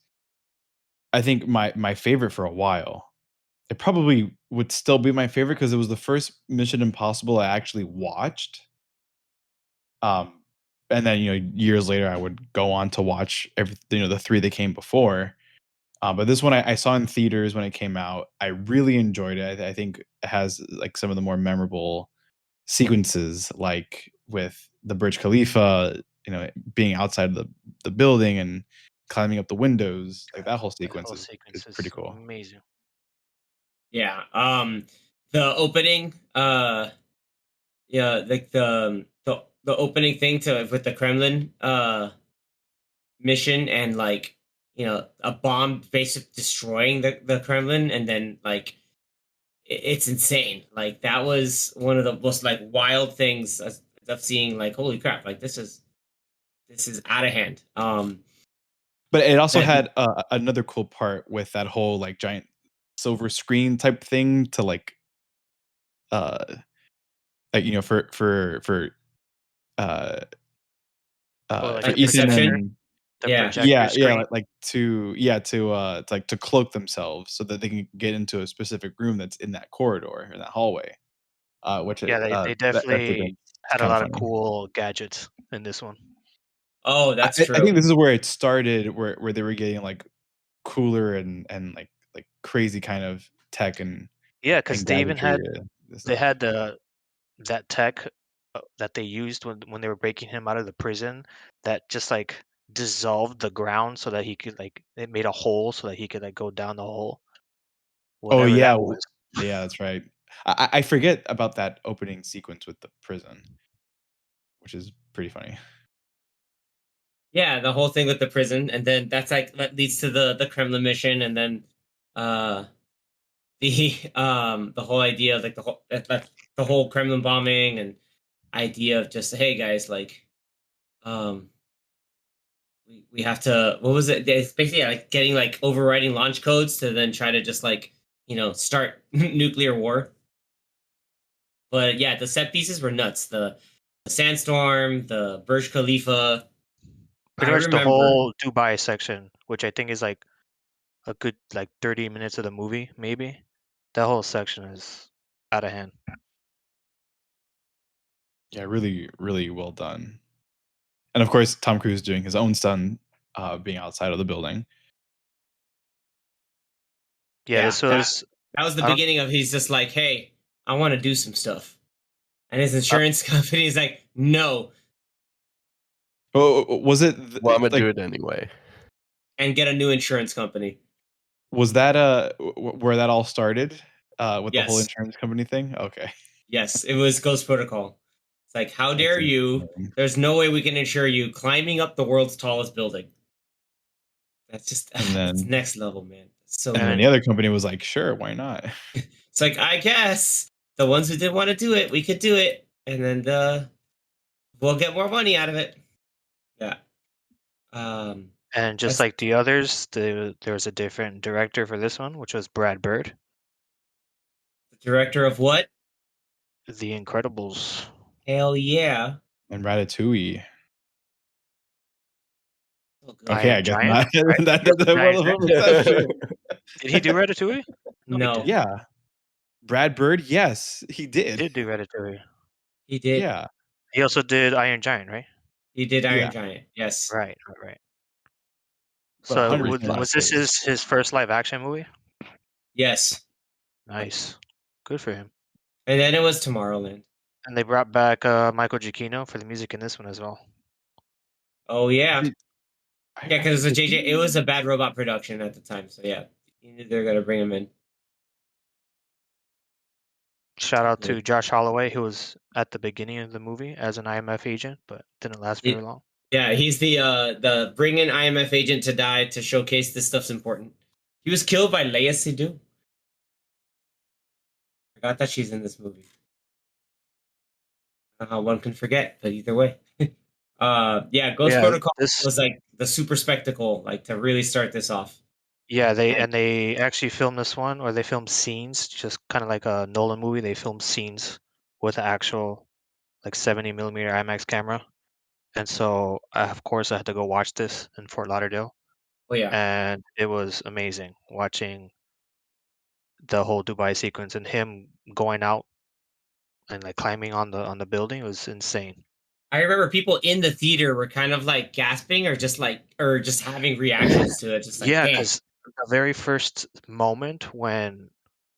I think, my favorite for a while. It probably would still be my favorite because it was the first Mission Impossible I actually watched. And then years later I would go on to watch the 3 that came before. But this one I saw in theaters when it came out. I really enjoyed it. I think it has like some of the more memorable sequences, like with the Burj Khalifa, being outside the building and climbing up the windows. Like that whole That sequence whole is sequence pretty is cool. amazing. Yeah. The opening. Yeah, like the opening thing to with the Kremlin mission and like a bomb basically destroying the Kremlin and then like it's insane. Like that was one of the most like wild things of seeing. Like holy crap! Like this is out of hand. But it also And I think had another cool part with that whole like giant silver screen type thing to uh for uh Or like for the like Ethan projector, perception. and the Yeah. projector screen. like to cloak themselves so that they can get into a specific room that's in that corridor in that hallway. Which Yeah, they that definitely sequence is had a kind of lot of funny. cool gadgets in this one. Oh, that's I think true. this is where it started, where they were getting like cooler and like crazy kind of tech Yeah, because and they even had gadgetry. They had that tech that they used when they were breaking him out of the prison that just like dissolved the ground so that he could like it made a hole so that he could like go down the hole. Oh Whatever yeah, that was. yeah, that's right. I forget about that opening sequence with the prison, which is pretty funny. Yeah, the whole thing with the prison, and then that leads to the Kremlin mission, and then uh the whole idea of like the whole Kremlin bombing and idea of just, hey guys, like um we have to, what was it? It's basically like getting like overriding launch codes to then try to just like, start nuclear war. But yeah, the set pieces were nuts. The sandstorm, the Burj Khalifa. I Pretty much the remember. whole Dubai section, which I think is like a good like 30 minutes of the movie, maybe. That whole section is out of hand. Yeah, really, really well done. And of course, Tom Cruise doing his own stunt, being outside of the building. Yeah, Yeah, this that was that was the I don't beginning of, he's just like, hey, I want to do some stuff. And his uh, insurance company is like, no, Oh, was it Well, I'm gonna like, do it anyway. and get a new insurance company. was that where that all started? With the whole Yes. insurance company thing? Okay. Yes, it was Ghost Protocol. It's like, how That's dare you? insane. There's no way we can insure you climbing up the world's tallest building. That's just, And it's then next level, man. It's so and then good. the other company was like, sure, why not? It's like, I guess the ones who didn't want to do it, we could do it, and then we'll get more money out of it. Yeah. Um, and just that's like the others, there was a different director for this one, which was Brad Bird, the director of what? The Incredibles. Hell yeah. And Ratatouille. So good. Okay, I Iron guess Giant, not. right? That's a Iron well Giant. of exception. Did he do Ratatouille? No, he No, didn't. Yeah, Brad Bird. Yes, he He did. did do Ratatouille. he did. Yeah, He also did Iron Giant, right? He did Iron yeah, Giant. Yes. Right, right, right. but So 100% was this okay. his first live action movie? Yes. Nice, good for him. And then it was Tomorrowland. And they brought back Michael Giacchino for the music in this one as well. Oh yeah. Did, Yeah, because did it was a Bad Robot production at the time. So yeah, you knew they were gonna bring him in. Shout out Good. to Josh Holloway, who was at the beginning of the movie as an IMF agent, but didn't last very long. Yeah, he's the bring in IMF agent to die to showcase this stuff's important. He was killed by Leia Seydoux. Forgot that she's in this movie. I don't know how one can forget, but either way. Yeah, Ghost Yeah, Protocol this was like the super spectacle, like to really start this off. yeah And they actually filmed this one, or they filmed scenes, just kind of like a Nolan movie. They filmed scenes with an actual like 70 millimeter IMAX camera, and so of course I had to go watch this in Fort Lauderdale, oh yeah, and it was amazing watching the whole Dubai sequence and him going out and like climbing on the building. It was insane. I remember people in the theater were kind of like gasping or just having reactions to it, just like Yeah, damn. because the very first moment when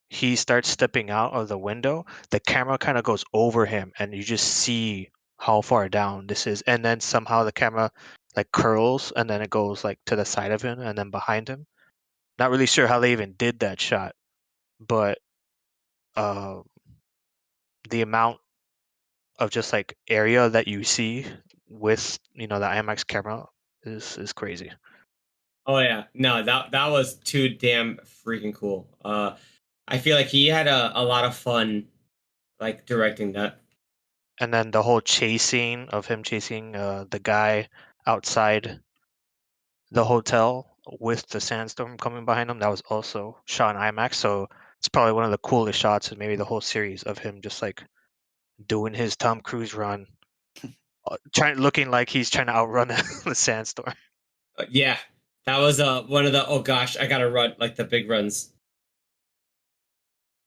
he starts stepping out of the window, the camera kind of goes over him, and you just see how far down this is. And then somehow the camera like curls, and then it goes like to the side of him, and then behind him. Not really sure how they even did that shot, but uh, the amount of just like area that you see with the IMAX camera is crazy. Oh yeah, no, that was too damn freaking cool. I feel like he had a lot of fun like directing that. And then the whole chasing of him chasing the guy outside the hotel with the sandstorm coming behind him, that was also shot in IMAX. So it's probably one of the coolest shots in maybe the whole series of him just like doing his Tom Cruise run, looking like he's trying to outrun the sandstorm. Yeah, that was one of the, oh gosh, I gotta run, like the big runs.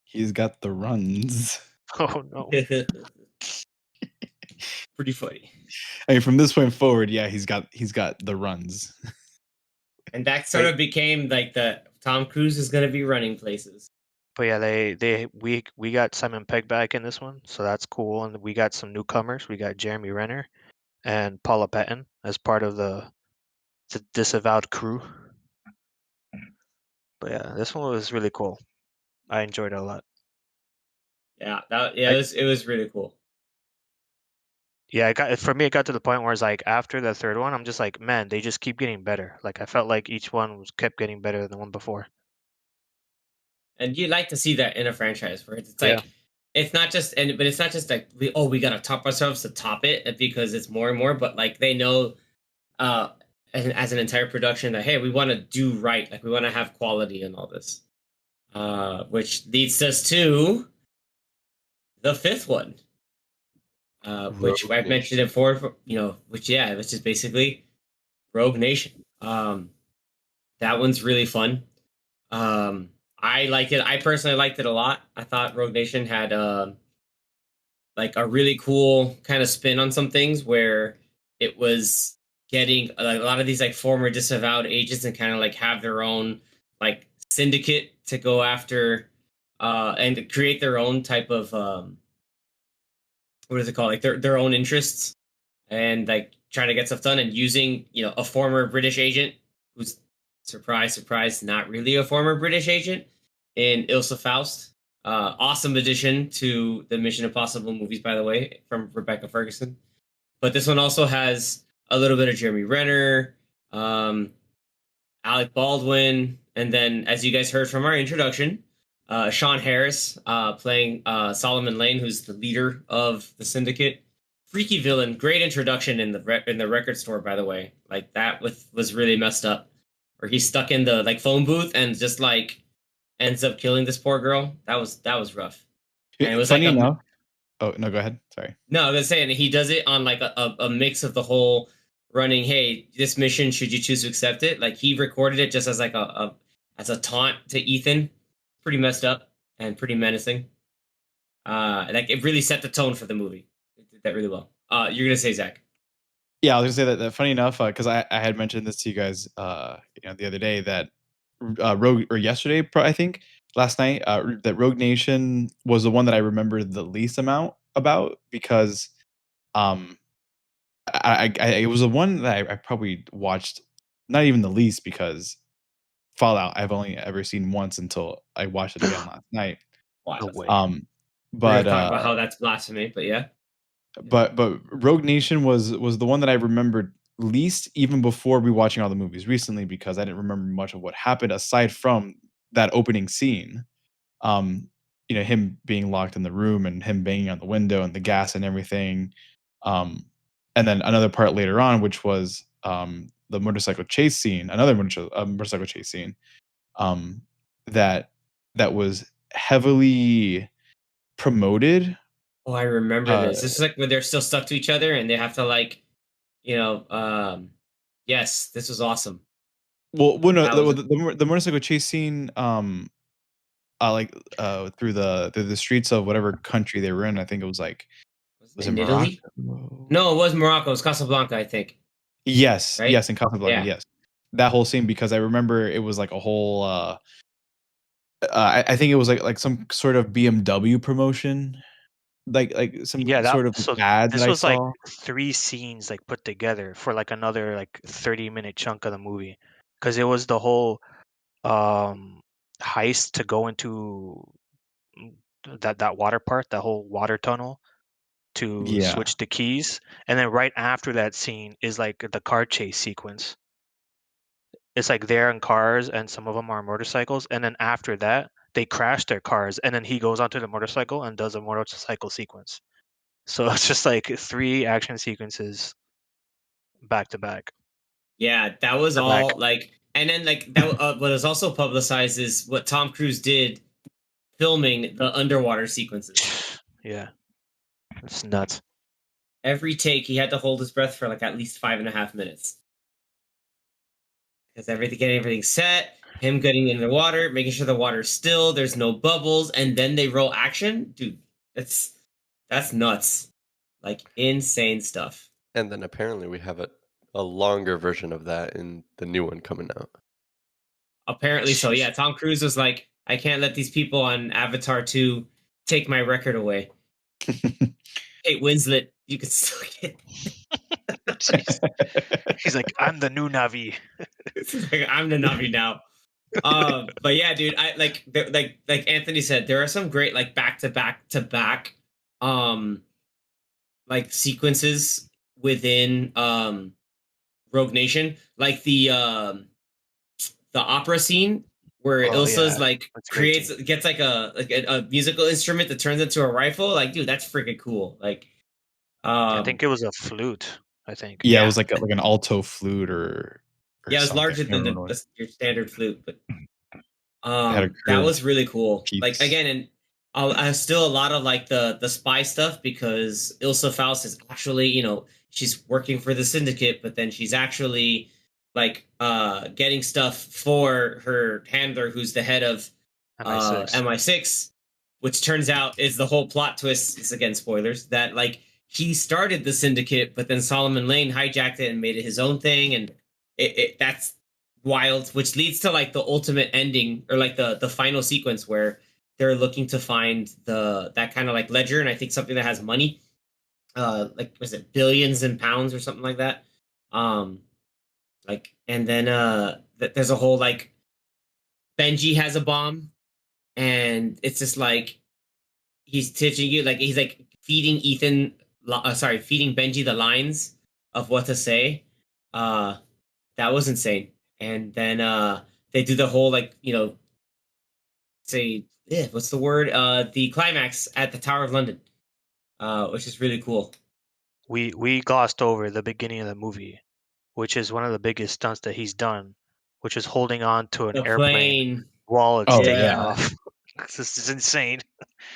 He's got the runs. Oh no. Pretty funny. I mean, from this point forward, yeah, he's got the runs. And that sort of became like the Tom Cruise is gonna be running places. But yeah, we got Simon Pegg back in this one, so that's cool. And we got some newcomers. We got Jeremy Renner and Paula Patton as part of the disavowed crew. But yeah, this one was really cool. I enjoyed it a lot. Yeah, it was really cool. Yeah, it got to the point where it's like after the third one, I'm just like, man, they just keep getting better. Like I felt like each one kept getting better than the one before. And you like to see that in a franchise where it's Yeah. like it's not just but it's not just like we gotta top ourselves to top it because it's more and more, but like they know as an entire production that hey, we want to do right, like we want to have quality in all this, which leads us to the fifth one, which Rogue I've mentioned Nation. it before, which is basically Rogue Nation. That one's really fun. I liked it. I personally liked it a lot. I thought Rogue Nation had like a really cool kind of spin on some things where it was getting like, a lot of these like former disavowed agents and kind of like have their own like syndicate to go after and create their own type of what is it called, like their own interests and like trying to get stuff done and using a former British agent who's surprise surprise not really a former British agent in Ilsa Faust. Awesome addition to the Mission Impossible movies, by the way, from Rebecca Ferguson. But this one also has a little bit of Jeremy Renner, um, Alec Baldwin, and then, as you guys heard from our introduction, Sean Harris playing Solomon Lane, who's the leader of the syndicate. Freaky villain, great introduction in the record store, by the way. Like that was really messed up, where he's stuck in the like phone booth and just like ends up killing this poor girl. That was rough. And it was Funny like enough. Oh no, go ahead. Sorry. no, I was saying he does it on like a mix of the whole running. Hey, this mission, should you choose to accept it? Like he recorded it just as like as a taunt to Ethan. Pretty messed up and pretty menacing. Like it really set the tone for the movie. It did that really well. You're gonna say Zach? Yeah, I was gonna say that funny enough, because I had mentioned this to you guys, the other day that Rogue or yesterday, I think last night, that Rogue Nation was the one that I remembered the least amount about because, um, it was the one that I probably watched not even the least because Fallout I've only ever seen once until I watched it again last night. Watch No us. way. We're gonna But talk about how that's blasphemy, but yeah. but Rogue Nation was the one that I remembered least even before rewatching all the movies recently because I didn't remember much of what happened aside from that opening scene. Um, him being locked in the room and him banging on the window and the gas and everything. Um, and then another part later on, which was the motorcycle chase scene, another motorcycle chase scene, um, that that was heavily promoted. Oh, I remember Uh, this. This is like when they're still stuck to each other and they have to like, you know, um, yes, this was awesome. well, no, That was the motorcycle chase scene, through the streets of whatever country they were in. I think it was like, was was it it in Morocco? Italy? No, it was Morocco. It was Casablanca, I think. Yes, Right? yes, in Casablanca, Yeah. yes. That whole scene because I remember it was like a whole. I think it was like some sort of BMW promotion, like some Yeah, sort of so ad that this I was like saw. 3 scenes like put together for like another like 30-minute chunk of the movie. Because it was the whole um heist to go into that water part, that whole water tunnel to Yeah, switch the keys. And then right after that scene is like the car chase sequence. It's like they're in cars and some of them are motorcycles. And then after that, they crash their cars. And then he goes onto the motorcycle and does a motorcycle sequence. So it's just like 3 action sequences back to back. Yeah, that was To back. all like and then like that what was also publicized is what Tom Cruise did filming the underwater sequences. Yeah, it's nuts. Every take he had to hold his breath for like at least 5.5 minutes. Because getting everything set, him getting in the water, making sure the water's still, there's no bubbles, and then they roll action. Dude, that's nuts. Like insane stuff. And then apparently we have a longer version of that in the new one coming out. Apparently so. Yeah, Tom Cruise was like, I can't let these people on Avatar 2 take my record away. Hey, Winslet, you can still get. Jeez. He's like, I'm the new Navi. I'm the Navi now. But yeah, dude, I like Anthony said, there are some great like back to back to back like sequences within Rogue Nation, like the opera scene where Oh, Ilsa's yeah. like That's a great creates gets like a musical instrument that turns into a rifle. Like, dude, that's freaking cool. Like, I think it was a flute. I think. Yeah, it Yeah. was like an alto flute or yeah, it was something. I larger can't than remember what. your standard flute, but It had a that curved was really cool. Like piece. again, and I still a lot of like the spy stuff because Ilsa Faust is actually, she's working for the syndicate, but then she's actually like getting stuff for her handler who's the head of MI6. MI6, which turns out is the whole plot twist. It's again spoilers that like he started the syndicate, but then Solomon Lane hijacked it and made it his own thing, and that's wild, which leads to like the ultimate ending or like the final sequence where they're looking to find that kind of like ledger, and I think something that has money, like was it billions in pounds or something like that, like and then there's a whole like Benji has a bomb, and it's just like he's teaching you like he's like feeding feeding Benji the lines of what to say. That was insane. And then they do the whole like say what's the word the climax at the Tower of London, which is really cool. We glossed over the beginning of the movie, which is one of the biggest stunts that he's done, which is holding on to an The airplane plane. while it's Oh, taking Yeah. off. This is insane.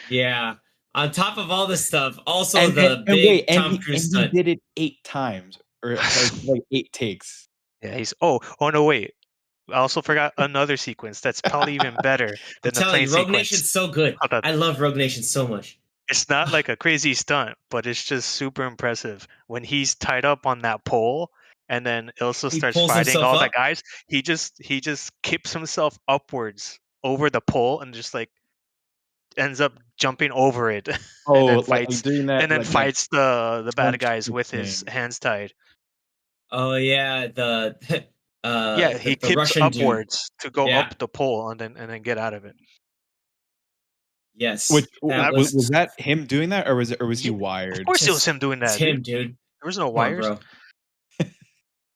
Yeah. On top of all this stuff, also and the big Tom Cruise he stunt. did it 8 times or like 8 takes. Yeah, he's oh no wait. I also forgot another sequence that's probably even better I'm than the telling plane you, Rogue sequence. Nation's so good. Hold on. I love Rogue Nation so much. It's not like a crazy stunt, but it's just super impressive. When he's tied up on that pole and then Ilsa He starts pulls fighting himself all the up. guys, he just kips himself upwards over the pole and just like ends up jumping over it and Oh, then like fights doing that that the bad stunt guys with his twisting. hands tied. Oh yeah, the Yeah, he the kips Russian dude. upwards to go Yeah. up the pole and then get out of it. Yes. Which That was was that him doing that or was he Yeah, of wired? course it was just him doing it's that, dude. him, dude. There was no Come on, wires. bro.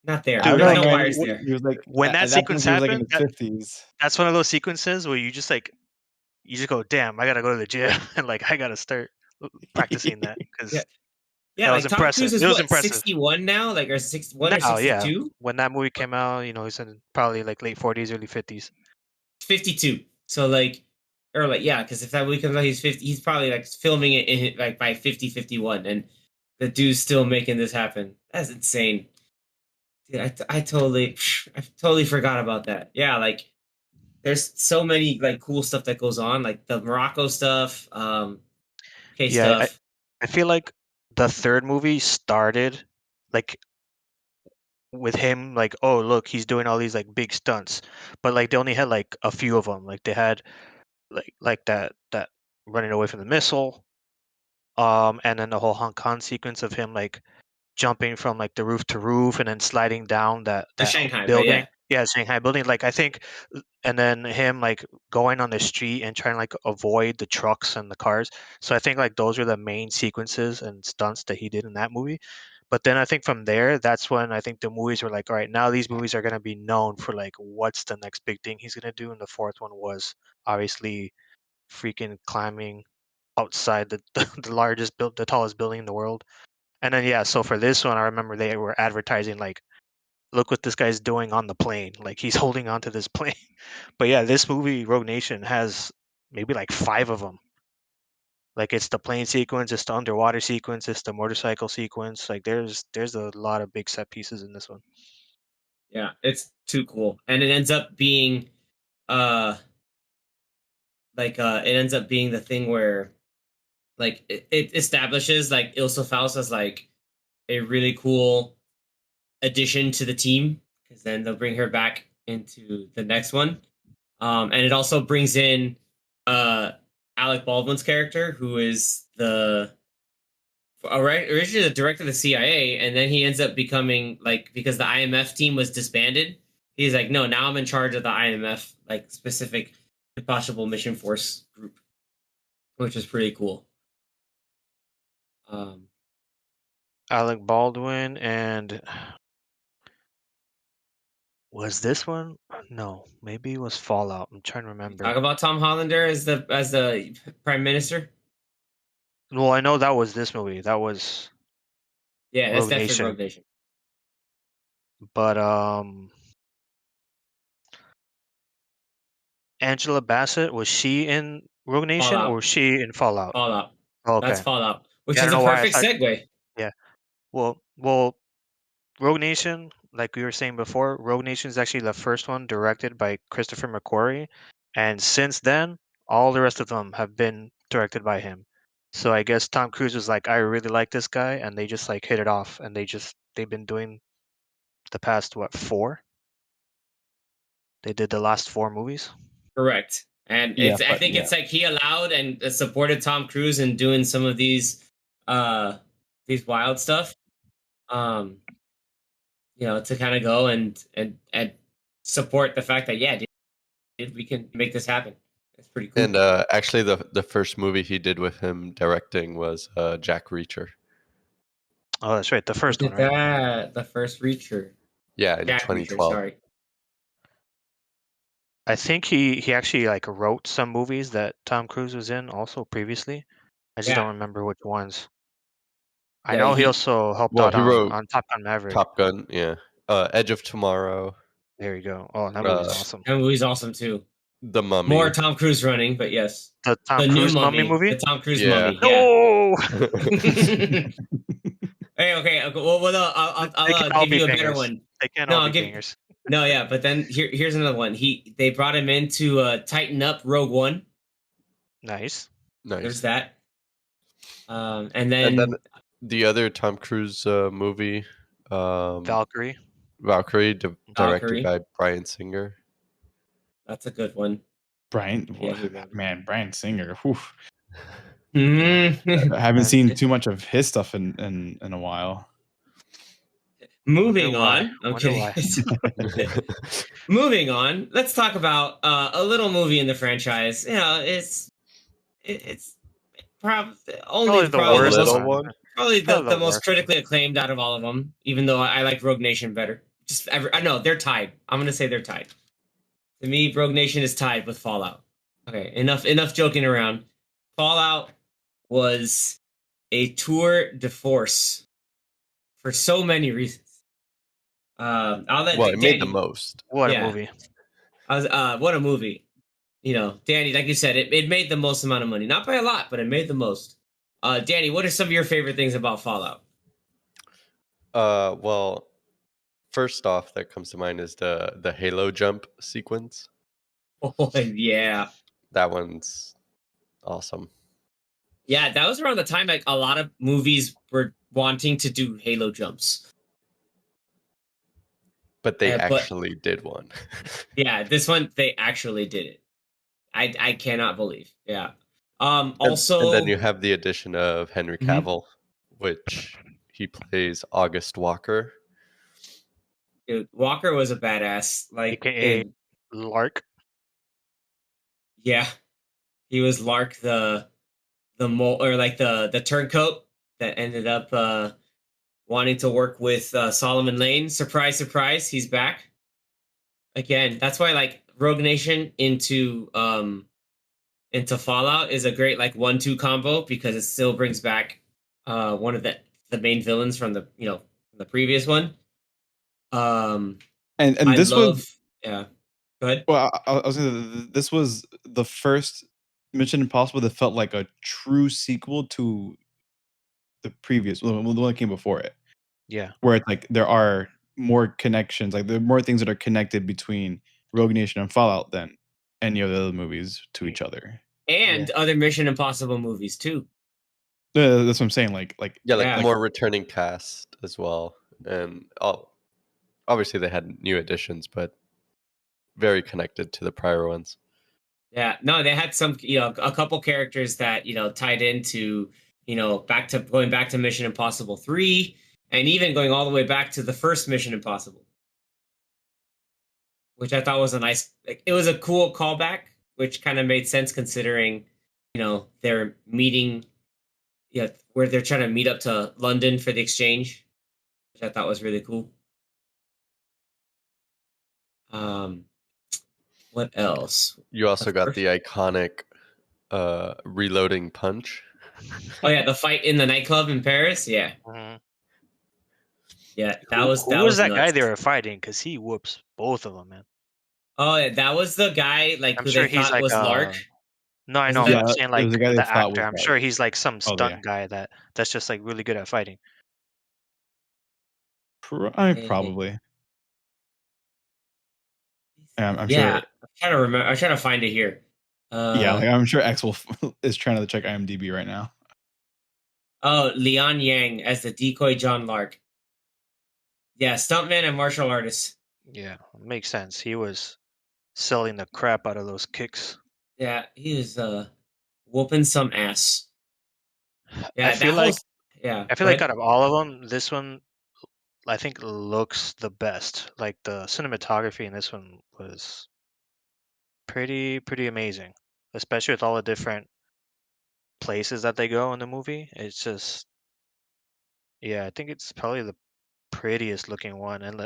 Not there. I don't Dude, There's know, no like man. wires there. He was like when that at that point sequence he was like in happened, his 50s. that's one of those sequences where you just like you just go, damn, I gotta go to the gym and like I gotta start practicing that Yeah. because Yeah, that was like Tom impressive. Cruise is It was what, impressive. 61 now? Like or 61 or Now, yeah, 62? when that movie came out, he's in probably like late 40s, early 50s. 52. So like or like yeah, because if that movie comes out he's 50, he's probably like filming it in like by 50, 51, and the dude's still making this happen. That's insane. Dude, I totally forgot about that. Yeah, like there's so many like cool stuff that goes on, like the Morocco stuff, okay Yeah, I, stuff. I feel like the third movie started like with him like, oh look, he's doing all these like big stunts, but like they only had like a few of them. Like they had like that running away from the missile, and then the whole Hong Kong sequence of him like jumping from like the roof to roof and then sliding down The that Shanghai, but building. yeah. Yeah, Shanghai building. Like I think, and then him like going on the street and trying to like avoid the trucks and the cars. So I think like those are the main sequences and stunts that he did in that movie. But then I think from there, that's when I think the movies were like, all right, now these movies are gonna be known for like what's the next big thing he's gonna do. And the fourth one was obviously freaking climbing outside the largest built the tallest building in the world. And then yeah, so for this one, I remember they were advertising like, "Look what this guy's doing on the plane! Like he's holding on to this plane." But yeah, this movie Rogue Nation has maybe like 5 of them. Like it's the plane sequence, it's the underwater sequence, it's the motorcycle sequence. Like there's a lot of big set pieces in this one. Yeah, it's too cool. And it ends up being uh it ends up being the thing where like it establishes like Ilsa Faust as like a really cool addition to the team because then they'll bring her back into the next one. And it also brings in Alec Baldwin's character, who is originally the director of the CIA, and then he ends up becoming like, because the IMF team was disbanded. He's like, no, now I'm in charge of the IMF, like specific impossible mission force group, which is pretty cool. Alec Baldwin and was this one? No, maybe it was Fallout. I'm trying to remember. Talk about Tom Hollander as the prime minister. Well, I know that was this movie. That was Yeah, that's Rogue definitely Nation. Rogue Nation. But Angela Bassett, was she in Rogue Nation Fallout. or was she in Fallout? Fallout. Oh, That's okay. Fallout, which Yeah, I is don't a know why I perfect thought. segue. Yeah. Well, Rogue Nation, like we were saying before, Rogue Nation is actually the first one directed by Christopher McQuarrie, and since then, all the rest of them have been directed by him. So I guess Tom Cruise was like, I really like this guy, and they just like hit it off, and they've been doing the past four? They did the last four movies. Correct. And Yeah, I think it's like he allowed and supported Tom Cruise in doing some of these wild stuff. To kind of go and support the fact that, yeah, dude, we can make this happen. It's pretty cool. And actually, the first movie he did with him directing was Jack Reacher. Oh, that's right, the first one, right? The first Reacher. Yeah, in Jack 2012. Reacher, sorry. I think he actually like wrote some movies that Tom Cruise was in also previously. I just don't remember which ones. I know he also helped out he wrote on Top Gun Maverick. Top Gun, yeah. Edge of Tomorrow. There you go. Oh, that movie's awesome. That movie's awesome too. The Mummy. More Tom Cruise running, but yes. The Tom new Cruise Mummy movie? The Tom Cruise Yeah. Mummy. No! Hey, okay. Well, I'll give you a better one. They can't all be bangers. No, yeah, but then here's another one. They brought him in to tighten up Rogue One. Nice. There's that. And then the other Tom Cruise movie, Valkyrie, directed by Bryan Singer. That's a good one. Bryan Singer. Whew. Mm-hmm. I haven't seen too much of his stuff in a while. Moving on. Okay. Moving on. Let's talk about a little movie in the franchise. It's probably the worst little one. Probably the most critically acclaimed out of all of them. Even though I like Rogue Nation better. I know they're tied. I'm gonna say they're tied. To me, Rogue Nation is tied with Fallout. Okay, enough joking around. Fallout was a tour de force for so many reasons. It made the most. What a movie! What a movie! Danny, like you said, it made the most amount of money. Not by a lot, but it made the most. Danny, what are some of your favorite things about Fallout? Well, first off, that comes to mind is the Halo jump sequence. Oh yeah, that one's awesome. Yeah, that was around the time like a lot of movies were wanting to do Halo jumps. But they actually did one. Yeah, this one they actually did it. I cannot believe. Yeah. Also, and then you have the addition of Henry Cavill, which he plays August Walker. Dude, Walker was a badass. Like Lark. Yeah, he was Lark, the turncoat that ended up wanting to work with Solomon Lane. Surprise, surprise, he's back again. That's why like Rogue Nation into Fallout is a great like 1-2 combo, because it still brings back one of the main villains from the the previous one. And this was yeah. Go ahead. Well, I was gonna, this was the first Mission Impossible that felt like a true sequel to the previous, the one that came before it. Yeah, where it's like there are more connections, like there are more things that are connected between Rogue Nation and Fallout than any of the other movies to each other, and other Mission Impossible movies too. That's what I'm saying. Like more returning cast as well, and obviously they had new additions, but very connected to the prior ones. Yeah, no, they had some, a couple characters that tied into, going back to Mission Impossible 3, and even going all the way back to the first Mission Impossible, which I thought was a nice, like, it was a cool callback, which kind of made sense considering, they're meeting, where they're trying to meet up to London for the exchange, which I thought was really cool. Um, what else? You also Of got course- the iconic reloading punch. Oh yeah, the fight in the nightclub in Paris. Yeah, Mhm. yeah, Who that was was that guy nuts. they were fighting? Because he whoops both of them, man. Oh, yeah, that was the guy like I'm who they sure he's thought like was Lark. no, I Isn't know, but that? I'm Yeah, saying it was like a guy they the thought actor. was I'm Lark. sure he's like some Oh yeah, stunt guy that's just like really good at fighting. Eh, probably. I'm Yeah, sure. I'm trying to remember. I'm trying to find it here. Yeah, like I'm sure X will is trying to check IMDb right now. Oh, Lian Yang as the decoy John Lark. Yeah, stuntman and martial artist. Yeah, makes sense. He was selling the crap out of those kicks. Yeah, he was whooping some ass. I Yeah, feel that whole. like Yeah, I feel go like ahead. out of all of them, this one I think looks the best. Like the cinematography in this one was pretty amazing, especially with all the different places that they go in the movie. It's just yeah, I think it's probably the prettiest looking one, and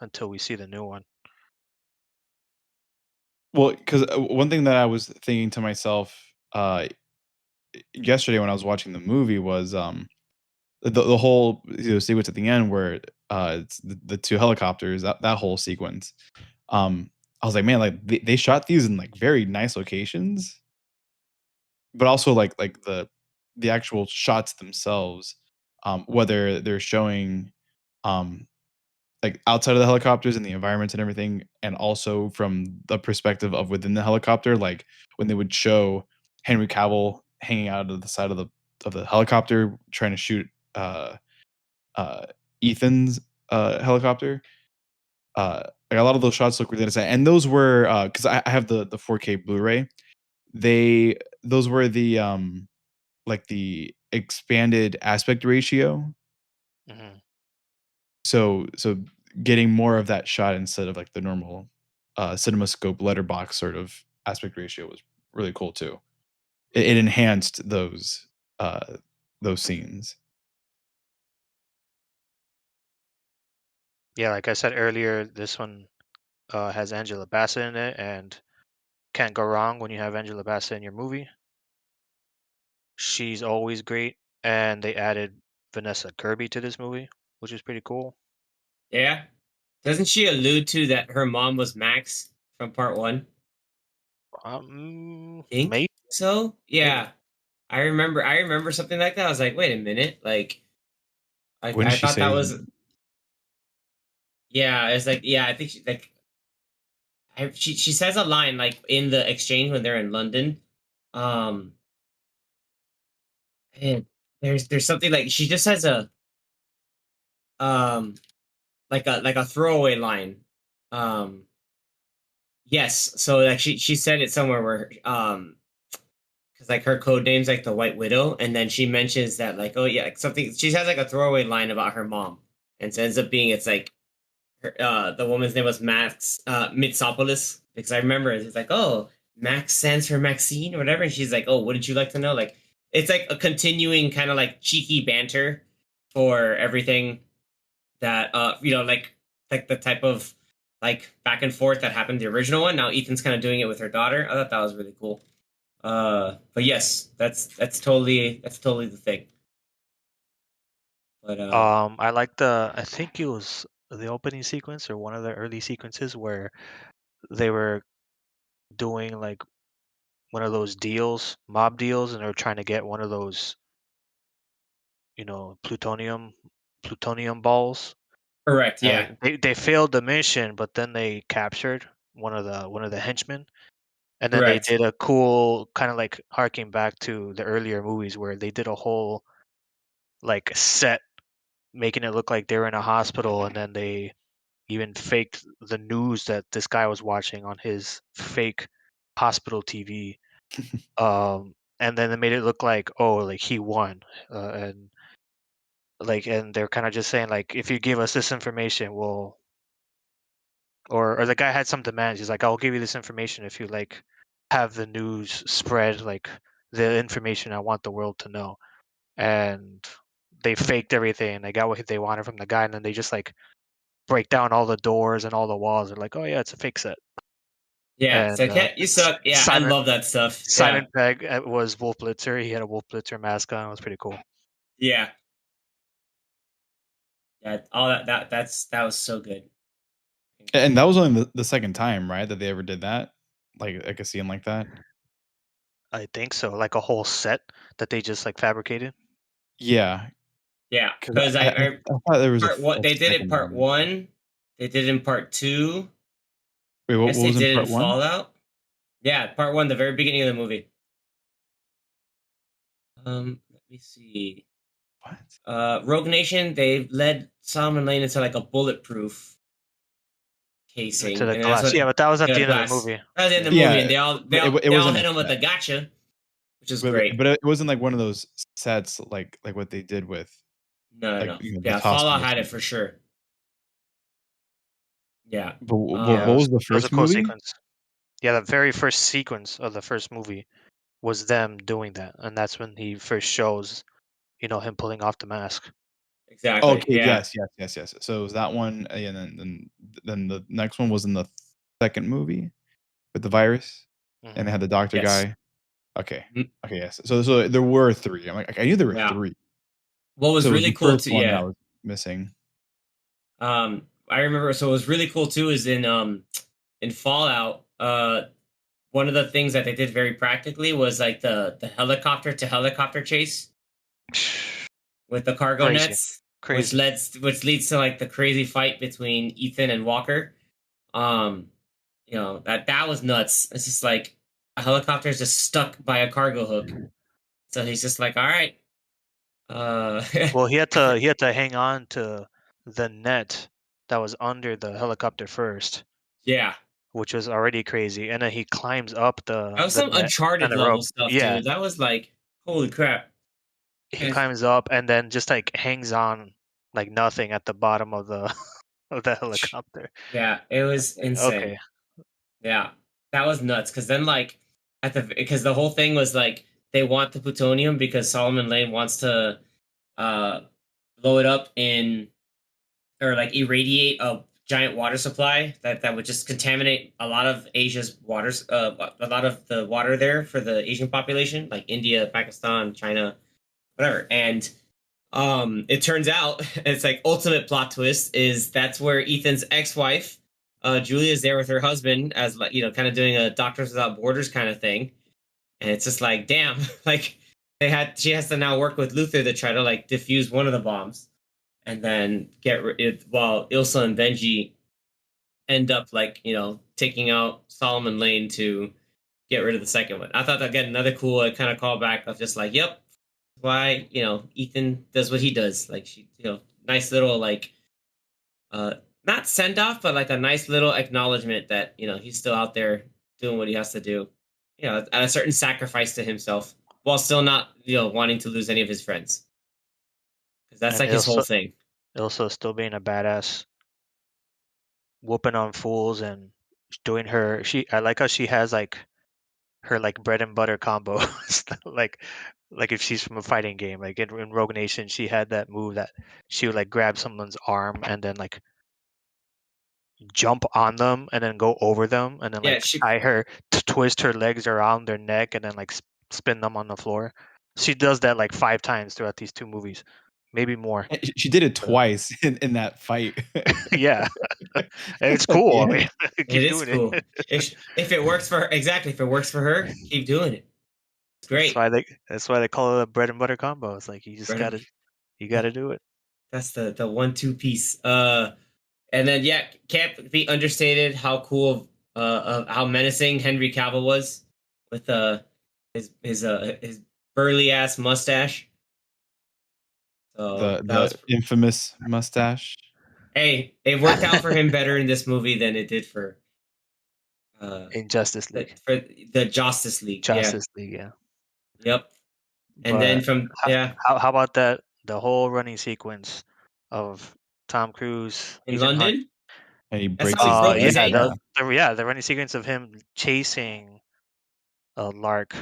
until we see the new one. Well, because one thing that I was thinking to myself yesterday when I was watching the movie was the whole sequence at the end where it's the two helicopters, that whole sequence. I was like, man, like they shot these in like very nice locations, but also like the actual shots themselves, whether they're showing um like outside of the helicopters and the environments and everything, and also from the perspective of within the helicopter, like when they would show Henry Cavill hanging out of the side of the helicopter trying to shoot uh uh Ethan's helicopter. Like a lot of those shots look really nice, and those were because I have the 4K Blu-ray. Those were the like the expanded aspect ratio. Hmm. So getting more of that shot instead of like the normal CinemaScope letterbox sort of aspect ratio was really cool too. It enhanced those scenes. Yeah, like I said earlier, this one has Angela Bassett in it, and can't go wrong when you have Angela Bassett in your movie. She's always great, and they added Vanessa Kirby to this movie, which is pretty cool. Yeah, doesn't she allude to that her mom was Max from part one? Think Maybe, so. maybe. Yeah, I remember something like that. I was like, wait a minute, like When did I she thought that say? was. Yeah, it's like, yeah, I think she says a line like in the exchange when they're in London. Um, and there's something like she just has a um like a throwaway line. Um, yes, so like she said it somewhere where because like her code name's like the White Widow, and then she mentions that like, oh yeah, like something she has like a throwaway line about her mom, and so it ends up being it's like the woman's name was Max Mitsopoulos, because I remember it's like, oh, Max stands for Maxine or whatever, and she's like, oh, wouldn't you like to know? Like it's like a continuing kind of like cheeky banter for everything that like the type of like back and forth that happened in the original one. Now Ethan's kind of doing it with her daughter. I thought that was really cool. But yes, that's totally the thing. But I like I think it was the opening sequence or one of the early sequences where they were doing like one of those deals, mob deals, and they were trying to get one of those, plutonium balls. correct, yeah, And they failed the mission, but then they captured one of the henchmen. And then they correct. did a cool kind of like harking back to the earlier movies where they did a whole like set making it look like they were in a hospital, and then they even faked the news that this guy was watching on his fake hospital TV. And then they made it look like, oh, like he won, and they're kind of just saying like, if you give us this information, we'll, or the guy had some demands. He's like, I'll give you this information if you like have the news spread like the information I want the world to know. And they faked everything. They got what they wanted from the guy, and then they just like break down all the doors and all the walls. They're like, oh yeah, it's a fake set. Yeah, And so you suck. Yeah, I love that stuff. Simon Pegg was Wolf Blitzer. He had a Wolf Blitzer mask on. It was pretty cool. Yeah. Yeah, all that was so good. And that was only the second time, right, that they ever did that, like a scene like that. I think so, like a whole set that they just like fabricated. Yeah, Yeah, 'cause because I thought there was part one, a they did it second part one. 1. They did it in part 2. Wait, I what guess was they in did it part in one? Fallout. Yeah, part 1, the very beginning of the movie. Let me see. What? Rogue Nation, they led Solomon Lane into like a bulletproof casing, To the and that's glass. what Yeah, but that was at the end of the glass. movie. That was the end of the Yeah, movie, and they all it they all wasn't hit a him with a set. gotcha, which is But great. it wasn't like one of those sets like what they did with No. like the Yeah, hospital Fallout or had it something. for sure. Yeah. But Yeah, what was the it was a first cool movie? sequence. Yeah, the very first sequence of the first movie was them doing that, and that's when he first shows, him pulling off the mask. Exactly. Okay, Yeah. yes. So it was that one, and then the next one was in the second movie with the virus, and they had the doctor Yes. guy. Okay, Mhm. okay, yes. So there were 3. I'm like, I knew there were Yeah. 3. What was So it was really the cool first too, one that yeah. was missing. I remember. So what was really cool too is in Fallout. One of the things that they did very practically was like the helicopter to helicopter chase with the cargo Crazy. nets, Crazy. which leads to like the crazy fight between Ethan and Walker. That was nuts. It's just like a helicopter is just stuck by a cargo hook, so he's just like, all right. Well, he had to hang on to the net that was under the helicopter first, Yeah, which was already crazy, and then he climbs up that was the some net and Uncharted the level rope. stuff, Yeah, dude. That was like, holy crap. he It's- climbs up and then just like hangs on like nothing at the bottom of the of the helicopter. Yeah, it was Like, insane. okay, Yeah, that was nuts. Because then, like, because the whole thing was like they want the plutonium because Solomon Lane wants to uh blow it up in or like irradiate a giant water supply that would just contaminate a lot of Asia's waters, a lot of the water there for the Asian population, like India, Pakistan, China, whatever. And it turns out it's like ultimate plot twist is that's where Ethan's ex-wife, Julia, is there with her husband as like kind of doing a Doctors Without Borders kind of thing, and it's just like damn, like she has to now work with Luther to try to like defuse one of the bombs, and then get it while Ilsa and Benji end up like taking out Solomon Lane to get rid of the second one. I thought that again another cool kind of callback of just like yep, why Ethan does what he does, like she nice little like not send off but like a nice little acknowledgement that he's still out there doing what he has to do, at a certain sacrifice to himself while still not wanting to lose any of his friends, because that's and like his whole thing. Ilsa still being a badass, whooping on fools and doing her. I like how she has like her like bread and butter combo, like if she's from a fighting game, like in Rogue Nation, she had that move that she would like grab someone's arm and then like jump on them and then go over them and then Yeah, like tie her to twist her legs around their neck and then like spin them on the floor. She does that like 5 times throughout these 2 movies, maybe more. She did it twice in that fight. Yeah, and it's At the cool. I end. mean, it keep is doing cool. it. If it works for her, exactly, if it works for her, keep doing it. It's That's great. why they call it a bread and butter combo. It's like you Right. gotta do it. That's the 1-2 piece. And then yeah, can't be understated how cool of how menacing Henry Cavill was with his burly ass mustache. So that The was infamous mustache. Hey, it worked out for him better in this movie than it did for in Justice League. for the Justice League. Justice League, yeah. Yep. And then But from how about that? The whole running sequence of Tom Cruise, in Ethan Hunt. London, And he that's breaks how he his broke leg. his Yeah, ankle. the running sequence of him chasing Lark,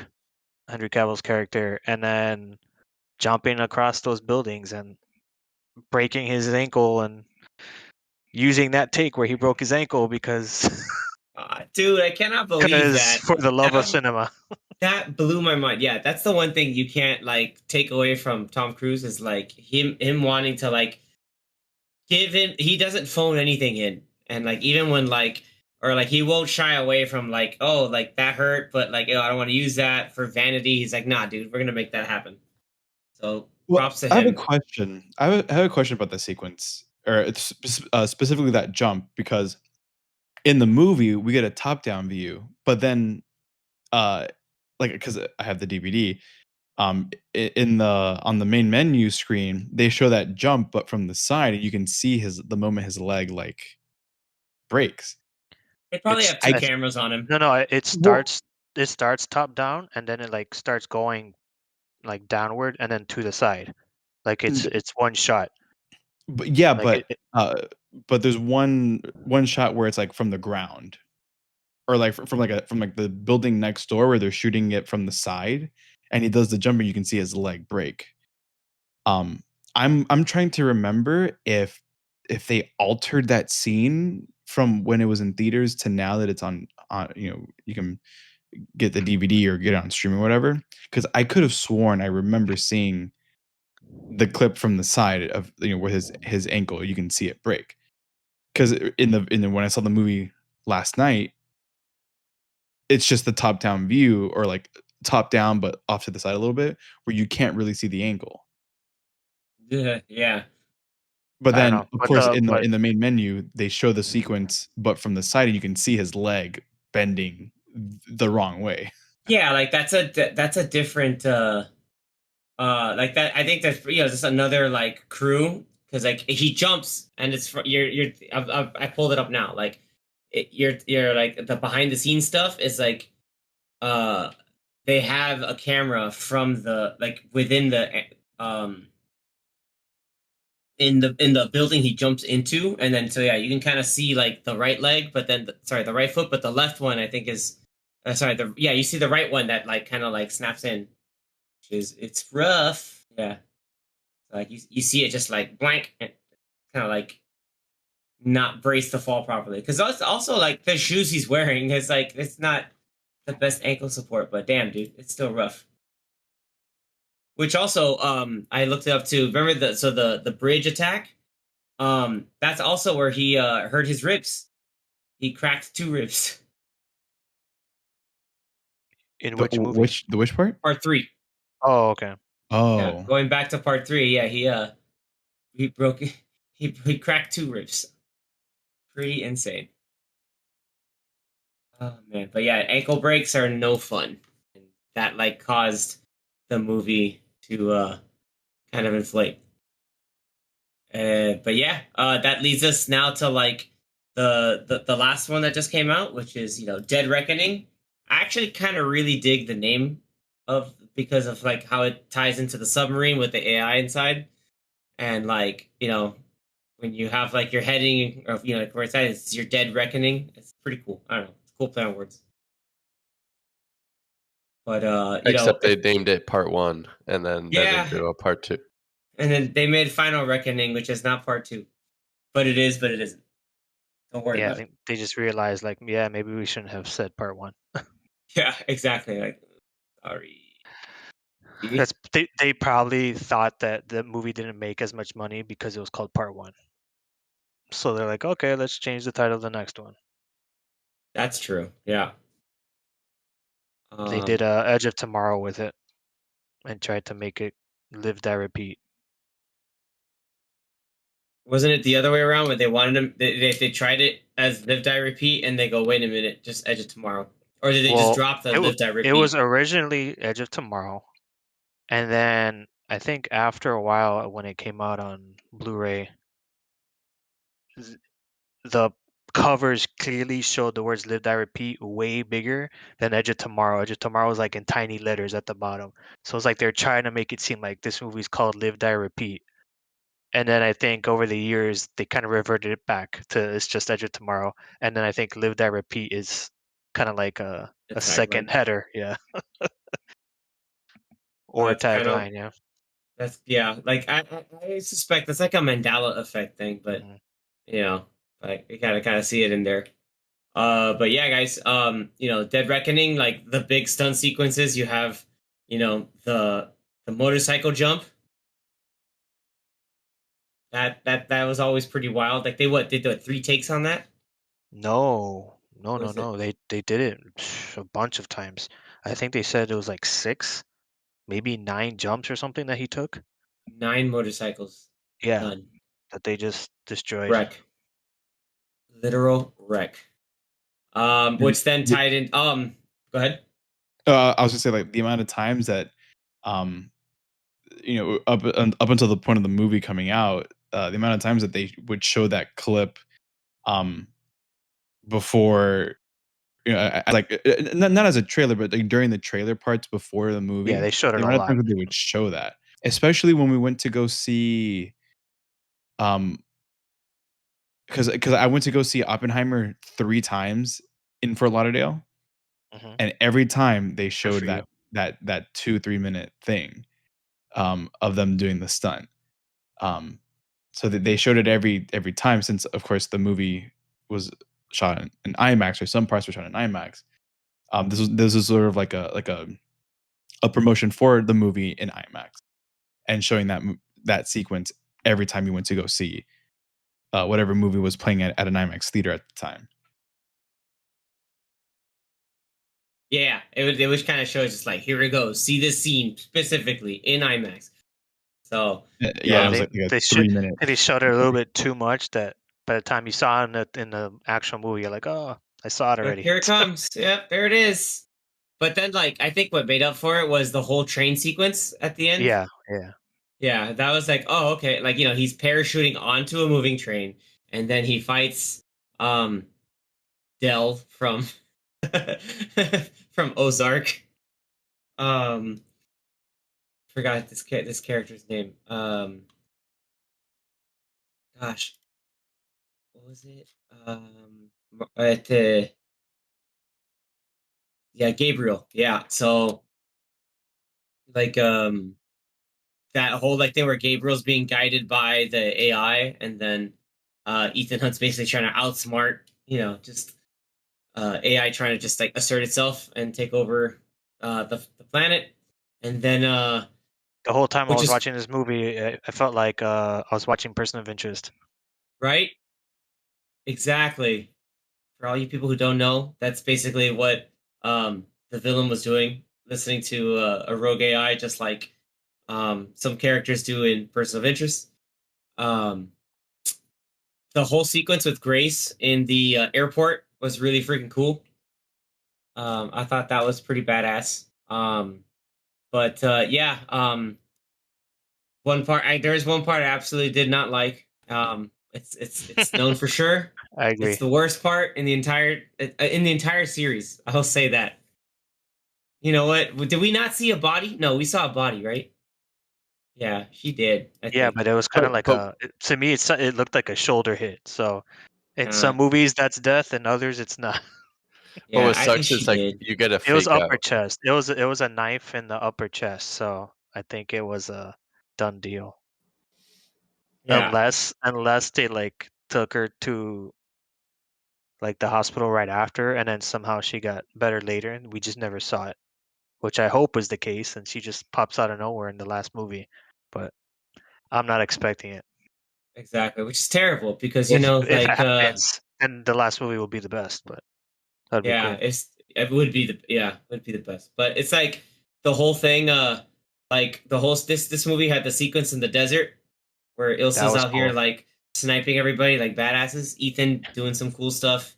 Henry Cavill's character, and then jumping across those buildings and breaking his ankle and using that take where he broke his ankle because Dude, I cannot believe that. for the love of That- cinema. That blew my mind. Yeah, that's the one thing you can't like take away from Tom Cruise is like him wanting to like give him. He doesn't phone anything in, and like even when like or like he won't shy away from like oh like that hurt, but like oh, I don't want to use that for vanity. He's like nah, dude, we're gonna make that happen. So Well, props to I have a him. question. I have a question about the sequence, or it's specifically that jump, because in the movie we get a top-down view, but then, like, because I have the DVD, in the on the main menu screen, they show that jump, but from the side, and you can see the moment his leg like breaks. They probably It's have two I, cameras on him. no, Well, it starts top down and then it like starts going like downward and then to the side. Like it's one shot. but yeah, Like it, but there's one shot where it's like from the ground, or like from like the building next door where they're shooting it from the side, and he does the jump and you can see his leg break. Um, I'm trying to remember if they altered that scene from when it was in theaters to now that it's on you can get the DVD or get it on stream or whatever. Because I could have sworn I remember seeing the clip from the side of where his ankle, you can see it break. Because in the when I saw the movie last night, it's just the top down view, or like top down but off to the side a little bit, where you can't really see the ankle. Yeah. But I don't then, know. of But course, but in the main menu, they show the sequence, but from the side, and you can see his leg bending the wrong way. Yeah, like that's a different like that. I think that's just another like crew because like he jumps and it's you're I pulled it up now like you're like the behind the scenes stuff is like uh they have a camera from the like within the in the building he jumps into, and then so yeah you can kind of see like the right leg, but then sorry the right foot, but the left one I think is sorry the yeah you see the right one that like kind of like snaps in, which is it's rough. Yeah, like you see it just like blank and kind of like not brace the fall properly because also like the shoes he's wearing is like it's not the best ankle support, but damn dude it's still rough. Which also I looked it up too. Remember the bridge attack? That's also where he hurt his ribs. He cracked two ribs. in which movie? The which part? Part three. Oh, okay. Yeah, Oh, going back to part three. Yeah, he broke he cracked two ribs. Pretty insane. Oh man, but yeah, ankle breaks are no fun. And that like caused the movie to kind of inflate. But yeah, that leads us now to like the last one that just came out, which is Dead Reckoning. I actually kind of really dig the name of because of like how it ties into the submarine with the AI inside, and like when you have like your heading or like where it's at, it's your Dead Reckoning. It's pretty cool. I don't know, it's a cool play on words. But Except they named it Part 1 and then yeah, into a Part 2. and then they made Final Reckoning, which is not part two, but it is, but it isn't. Don't worry Yeah, I about it. think they just realized like, yeah, maybe we shouldn't have said part 1. Yeah, exactly. Like, sorry. They probably thought that the movie didn't make as much money because it was called part 1. So they're like, okay, let's change the title of the next one. That's true. Yeah. They did Edge of Tomorrow with it and tried to make it Live Die Repeat. Wasn't it the other way around where they wanted them? They tried it as Live Die Repeat, and they go, wait a minute, just Edge of Tomorrow, or did they just drop the Live Die Repeat? It was originally Edge of Tomorrow, and then I think after a while when it came out on Blu-ray, the covers clearly showed the words "Live Die Repeat" way bigger than Edge of Tomorrow. Edge of Tomorrow was like in tiny letters at the bottom, so it's like they're trying to make it seem like this movie's called "Live Die Repeat." And then I think over the years they kind of reverted it back to it's just Edge of Tomorrow. And then I think "Live Die Repeat" is kind of like The a second tagline. header, yeah, or a It's kind of tagline, yeah. that's yeah. Like I suspect that's like a Mandela effect thing, but Mhm. you know, like you gotta kind of see it in there. But yeah, guys, Dead Reckoning, like the big stunt sequences, you have, the motorcycle jump. That was always pretty wild. Like they did what 3 takes on that? No, no, What no, was it? no. They did it a bunch of times. I think they said it was like 6, maybe 9 jumps or something that he took. 9 motorcycles Yeah, done. that they just destroyed. Wreck. Literal wreck. And Which then tied in. Go ahead. I was just say like the amount of times that, um, up until the point of the movie coming out, the amount of times that they would show that clip, um, before, like not as a trailer, but like during the trailer parts before the Yeah, movie, they showed the it a amount of lot. times that they would show that, especially when we went to go see, um, because I went to go see Oppenheimer 3 times in Fort Lauderdale, Hmm. and every time they Good showed for you. that 2-3 minute thing, of them doing the stunt. Um, so that they showed it every time since, of course, the movie was shot in IMAX, or some parts were shot in IMAX. This was sort of like a promotion for the movie in IMAX, and showing that sequence every time you went to go see, whatever movie was playing at an IMAX theater at the time. Yeah, it was kind of shows just like here we go. See this scene specifically in IMAX. So Yeah, Yeah, it was um, like a they should 3 minute. they showed it a little bit too much that by the time you saw it in the actual movie, you're like, oh, I saw it like already. here it comes. Yep, there it is. But then, like, I think what made up for it was the whole train sequence at the end. Yeah, yeah. Yeah, that was like, oh, okay. Like, he's parachuting onto a moving train, and then he fights um Dell from from Ozark. Um, forgot this character's name. Gosh, what was it? Yeah, Gabriel. Yeah, so like that whole like thing where Gabriel's being guided by the AI, and then Ethan Hunt's basically trying to outsmart, just AI trying to just like assert itself and take over the planet, and then The whole time I which was is watching this movie, I felt like I was watching Person of Interest. right, exactly. For all you people who don't know, that's basically what the villain was doing, listening to a rogue AI, just like some characters do in Person of Interest. Um, the whole sequence with Grace in the airport was really freaking cool. I thought that was pretty badass. But yeah, there's one part I absolutely did not like. It's known for sure. I It's agree. the worst part in the entire series. I'll say that. You know what? Did we not see a body? No, we saw a body, right? Yeah, she did. I Yeah, think. but it was kind of like But to me, it looked like a shoulder hit. So in Uh, some movies that's death, in others it's not. yeah, what I think sucks she is like did. you get a It was fake upper out. chest. It was a knife in the upper chest. So I think it was a done deal. Yeah, Unless they like took her to like the hospital right after, and then somehow she got better later, and we just never saw it. Which I hope is the case, and she just pops out of nowhere in the last movie. But I'm not expecting it. exactly. Which is terrible because If it happens, then the last movie will be the best. But that'd be yeah, cool. it would be the best. But it's like the whole thing. Like this movie had the sequence in the desert where That Ilsa's was out here cool. like sniping everybody like badasses. Ethan doing some cool stuff.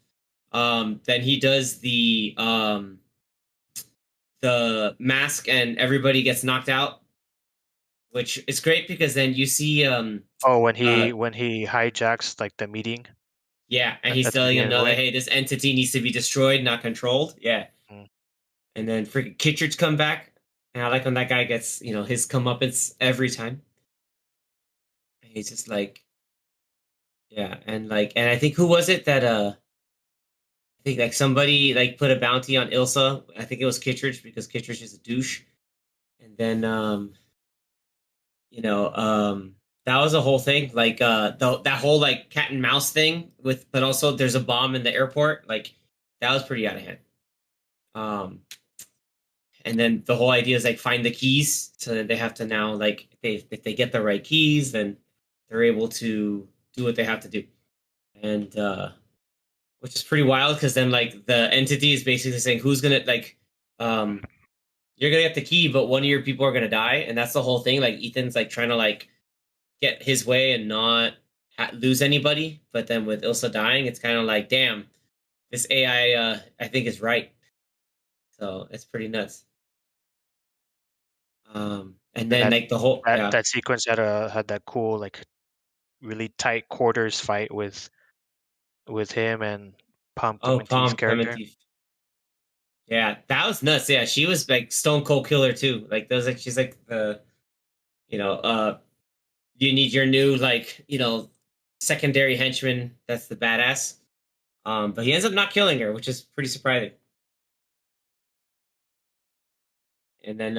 Then he does the mask and everybody gets knocked out. which is great because then you see Oh, when he hijacks like the meeting yeah, and he's at the telling beginning him of the no that movie. hey, this entity needs to be destroyed, not controlled. Yeah. Mm. And then freaking Kittredge come back. And I like when that guy gets, his comeuppance every time. He's just like, yeah, and I think who was it that I think like somebody like put a bounty on Ilsa. I think it was Kittredge because Kittredge is a douche. And then that was a whole thing. Like that whole like cat and mouse thing but also there's a bomb in the airport. Like that was pretty out of hand. Um and then the whole idea is like find the keys so that they have to now like if they get the right keys then they're able to do what they have to do. And which is pretty wild because then like the entity is basically saying who's gonna like um you're gonna get the key but one of your people are gonna die, and that's the whole thing. Like Ethan's like trying to like get his way and not lose anybody, but then with Ilsa dying it's kind of like damn, this AI I think is right. So it's pretty nuts. And And then like the whole yeah. that sequence had that cool like really tight quarters fight with him and Pom Oh, Clemente's Palm character. Clemente. Yeah, that was nuts. Yeah, she was like stone cold killer too. Like those like she's like the you know, you need your new like, secondary henchman that's the badass. But he ends up not killing her, which is pretty surprising. And then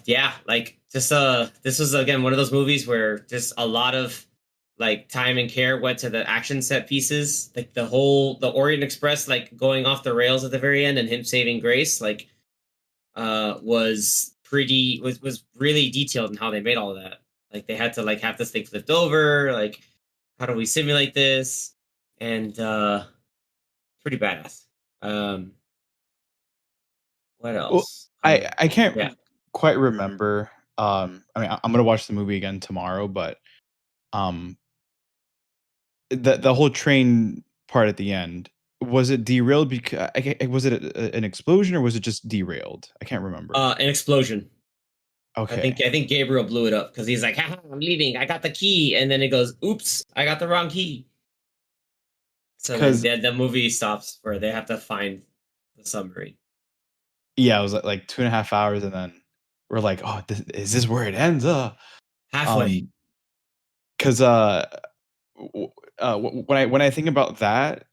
yeah, like just this was again one of those movies where just a lot of like time and care went to the action set pieces, like the Orient Express like going off the rails at the very end and him saving Grace like was really detailed in how they made all of that. Like they had to like have this thing flipped over, like how do we simulate this? And pretty badass. Um what Well, else? I Yeah. can't quite remember. I mean, I'm gonna watch the movie again tomorrow, but um, the whole train part at the end, was it derailed because was it an explosion or was it just derailed? I can't remember. An explosion. I Okay, think I think Gabriel blew it up because he's like, haha, I'm leaving. I got the key, and then it goes, "Oops, I got the wrong key." So then because the movie stops where they have to find the submarine. yeah, it was like 2.5 hours, and then we're like, oh, is this where it ends? Halfway. Um, because when I think about that,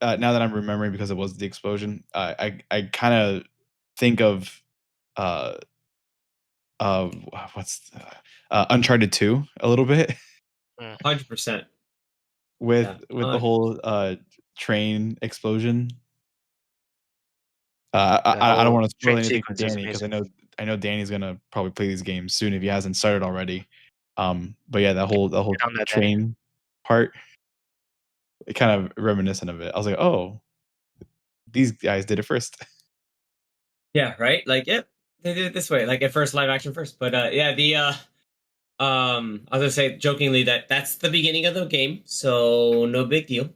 now that I'm remembering because it was the explosion, I kind of think uh of what's Uncharted 2 a little bit 100%. with Yeah. the whole train explosion. I don't whole want to spoil train anything for sequence is Danny because amazing. I know Danny's gonna probably play these games soon if he hasn't started already. But yeah, the whole Get on that, Danny. train part, it kind of reminiscent of it. I was like, oh, these guys did it first. Yeah, right? Like, yep, they did it this way. Like at first live action first. But yeah, the I was gonna say jokingly that that's the beginning of the game, so no big deal.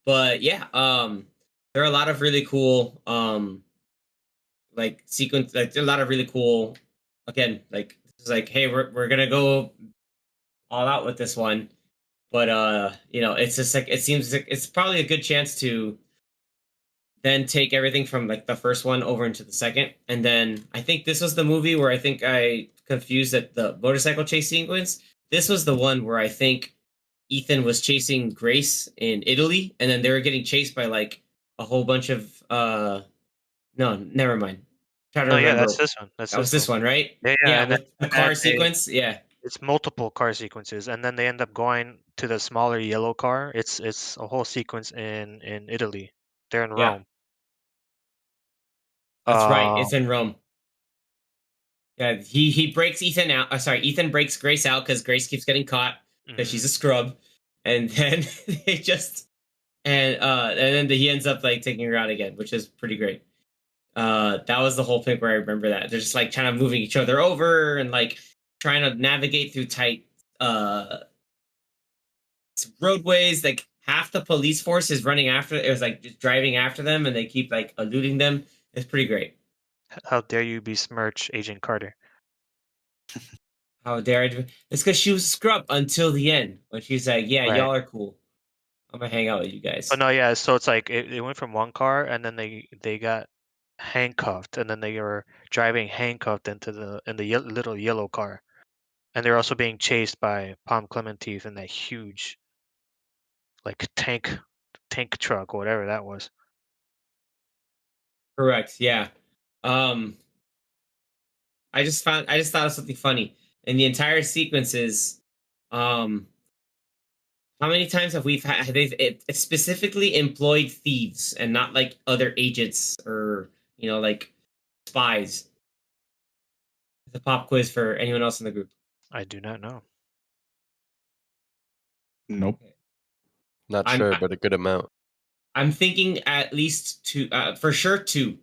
But yeah, there are a lot of really cool like sequence like there are a lot of really cool again, like it's like, hey, we're gonna go all out with this one. But it's just like it seems like it's probably a good chance to then take everything from like the first one over into the second. And then I think this was the movie where I think I confused that the motorcycle chase sequence. This was the one where I think Ethan was chasing Grace in Italy, and then they were getting chased by like a whole bunch of no, never mind. Try to No, yeah, that's remember. this one. That's That was this this one. one, right? Yeah, yeah, Yeah, and then with the car sequence. Yeah. it's multiple car sequences, and then they end up going to the smaller yellow car. It's a whole sequence in Italy. They're in Yeah. Rome. That's right. Uh, It's in Rome. Yeah, he breaks Ethan out. Sorry, Ethan breaks Grace out because Grace keeps getting caught because she's mhm. a scrub, and then they just and then he ends up like taking her out again, which is pretty great. That was the whole thing where I remember that they're just like kind of moving each other over and like trying to navigate through tight uh roadways. Like half the police force is running after. It was like just driving after them, and they keep like eluding them. It's pretty great. How dare you besmirch Agent Carter? How dare I? It's because she was a scrub until the end when she's like, "Yeah, Right. y'all are cool. I'm gonna hang out with you guys." But no, yeah. So it's like it went from one car, and then they got handcuffed, and then they were driving handcuffed in the little yellow car, and they're also being chased by Palm Clementif in that huge like tank truck or whatever that was. Correct. Yeah. Um, I just thought of something funny in the entire sequences. Um, how many times have it specifically employed thieves and not like other agents or like spies? The pop quiz for anyone else in the group. I do not know. Nope. Not I'm sure, but a good amount. I'm thinking at least two, for sure two,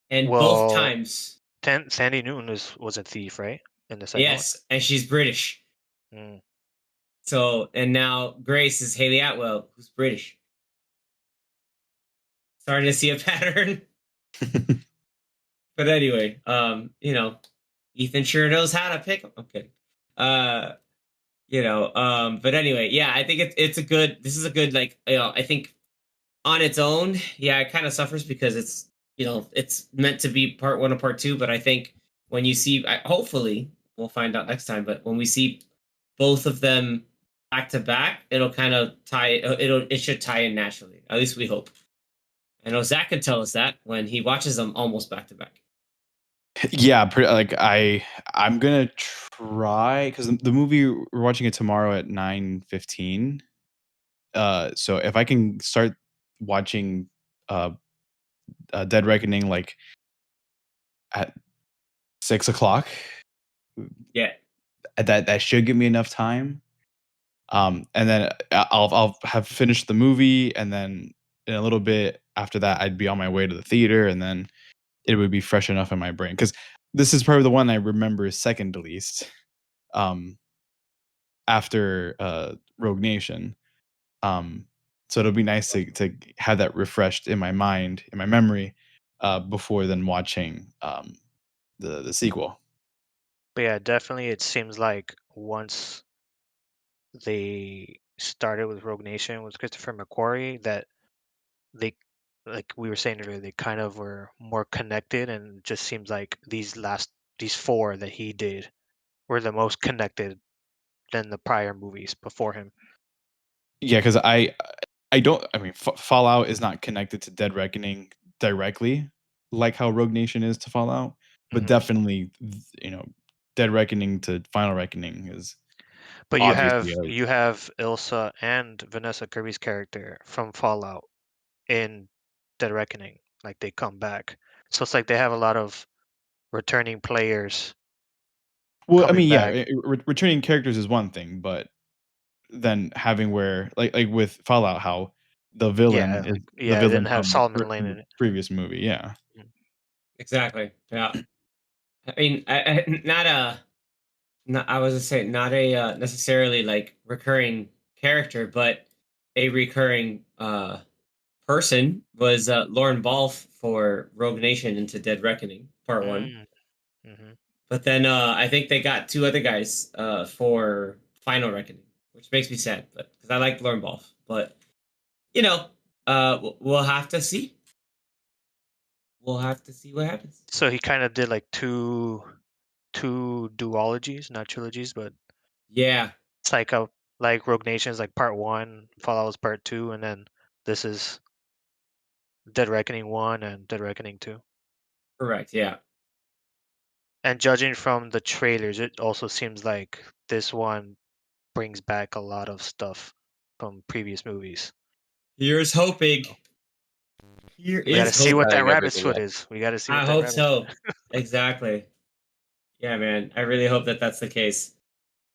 and both Well, times, Sandy Newton was a thief, right? In the second one. yes, and she's British. Mm. So, and now Grace is Haley Atwell, who's British. Starting to see a pattern. But anyway, Ethan sure knows how to pick 'em. I'm kidding. But anyway, yeah, I think this is a good, like, I think on its own, yeah, it kind of suffers because it's meant to be part one or part two, but I think when you see, hopefully, we'll find out next time, but when we see both of them back to back, it'll kind of it should tie in naturally. At least we hope. I know Zach can tell us that when he watches them almost back to back. Yeah, like I'm gonna try because the movie we're watching it tomorrow at 9:15. So if I can start watching uh, Dead Reckoning like at 6 o'clock, Yeah. that should give me enough time. And then I'll have finished the movie, and then in a little bit after that, I'd be on my way to the theater, and then it would be fresh enough in my brain because this is probably the one I remember second least. Um, after Rogue Nation. Um, so it'll be nice to have that refreshed in my mind, in my memory, before then watching the sequel. But yeah, definitely, it seems like once they started with Rogue Nation with Christopher McQuarrie, that they, like we were saying earlier, they kind of were more connected, and it just seems like these four that he did were the most connected than the prior movies before him. Yeah, because I don't. I mean, Fallout is not connected to Dead Reckoning directly, like how Rogue Nation is to Fallout, but Mhm. definitely, Dead Reckoning to Final Reckoning is But obviously you have Ilsa and Vanessa Kirby's character from Fallout in Dead Reckoning. Like they come back, so it's like they have a lot of returning players well. I coming mean, yeah, back. returning characters is one thing, but then having where like with Fallout, how the villain Yeah, is like the yeah, it villain didn't have from the Solomon Lane from the in it. previous movie. Yeah. Mm. Exactly. Yeah. I mean, not, I was gonna say not a necessarily like recurring character, but a recurring person was Lauren Balfe for Rogue Nation into Dead Reckoning Part One. Mm. Hmm. But then I think they got two other guys for Final Reckoning, which makes me sad, but because I like Lauren Balfe. But you know, we'll have to see. We'll have to see what happens. So he kind of did like two duologies, not trilogies, but Yeah, it's like Rogue Nation is like part one, Fallout was part two, and then this is Dead Reckoning one and Dead Reckoning two. correct. Yeah. And judging from the trailers, it also seems like this one brings back a lot of stuff from previous movies. Here's hoping. So Here we got to is see hoping. what that Tying rabbit's everything foot up. is. We got to see what I that hope rabbit's foot so. is. Exactly. Yeah, man. I really hope that that's the case.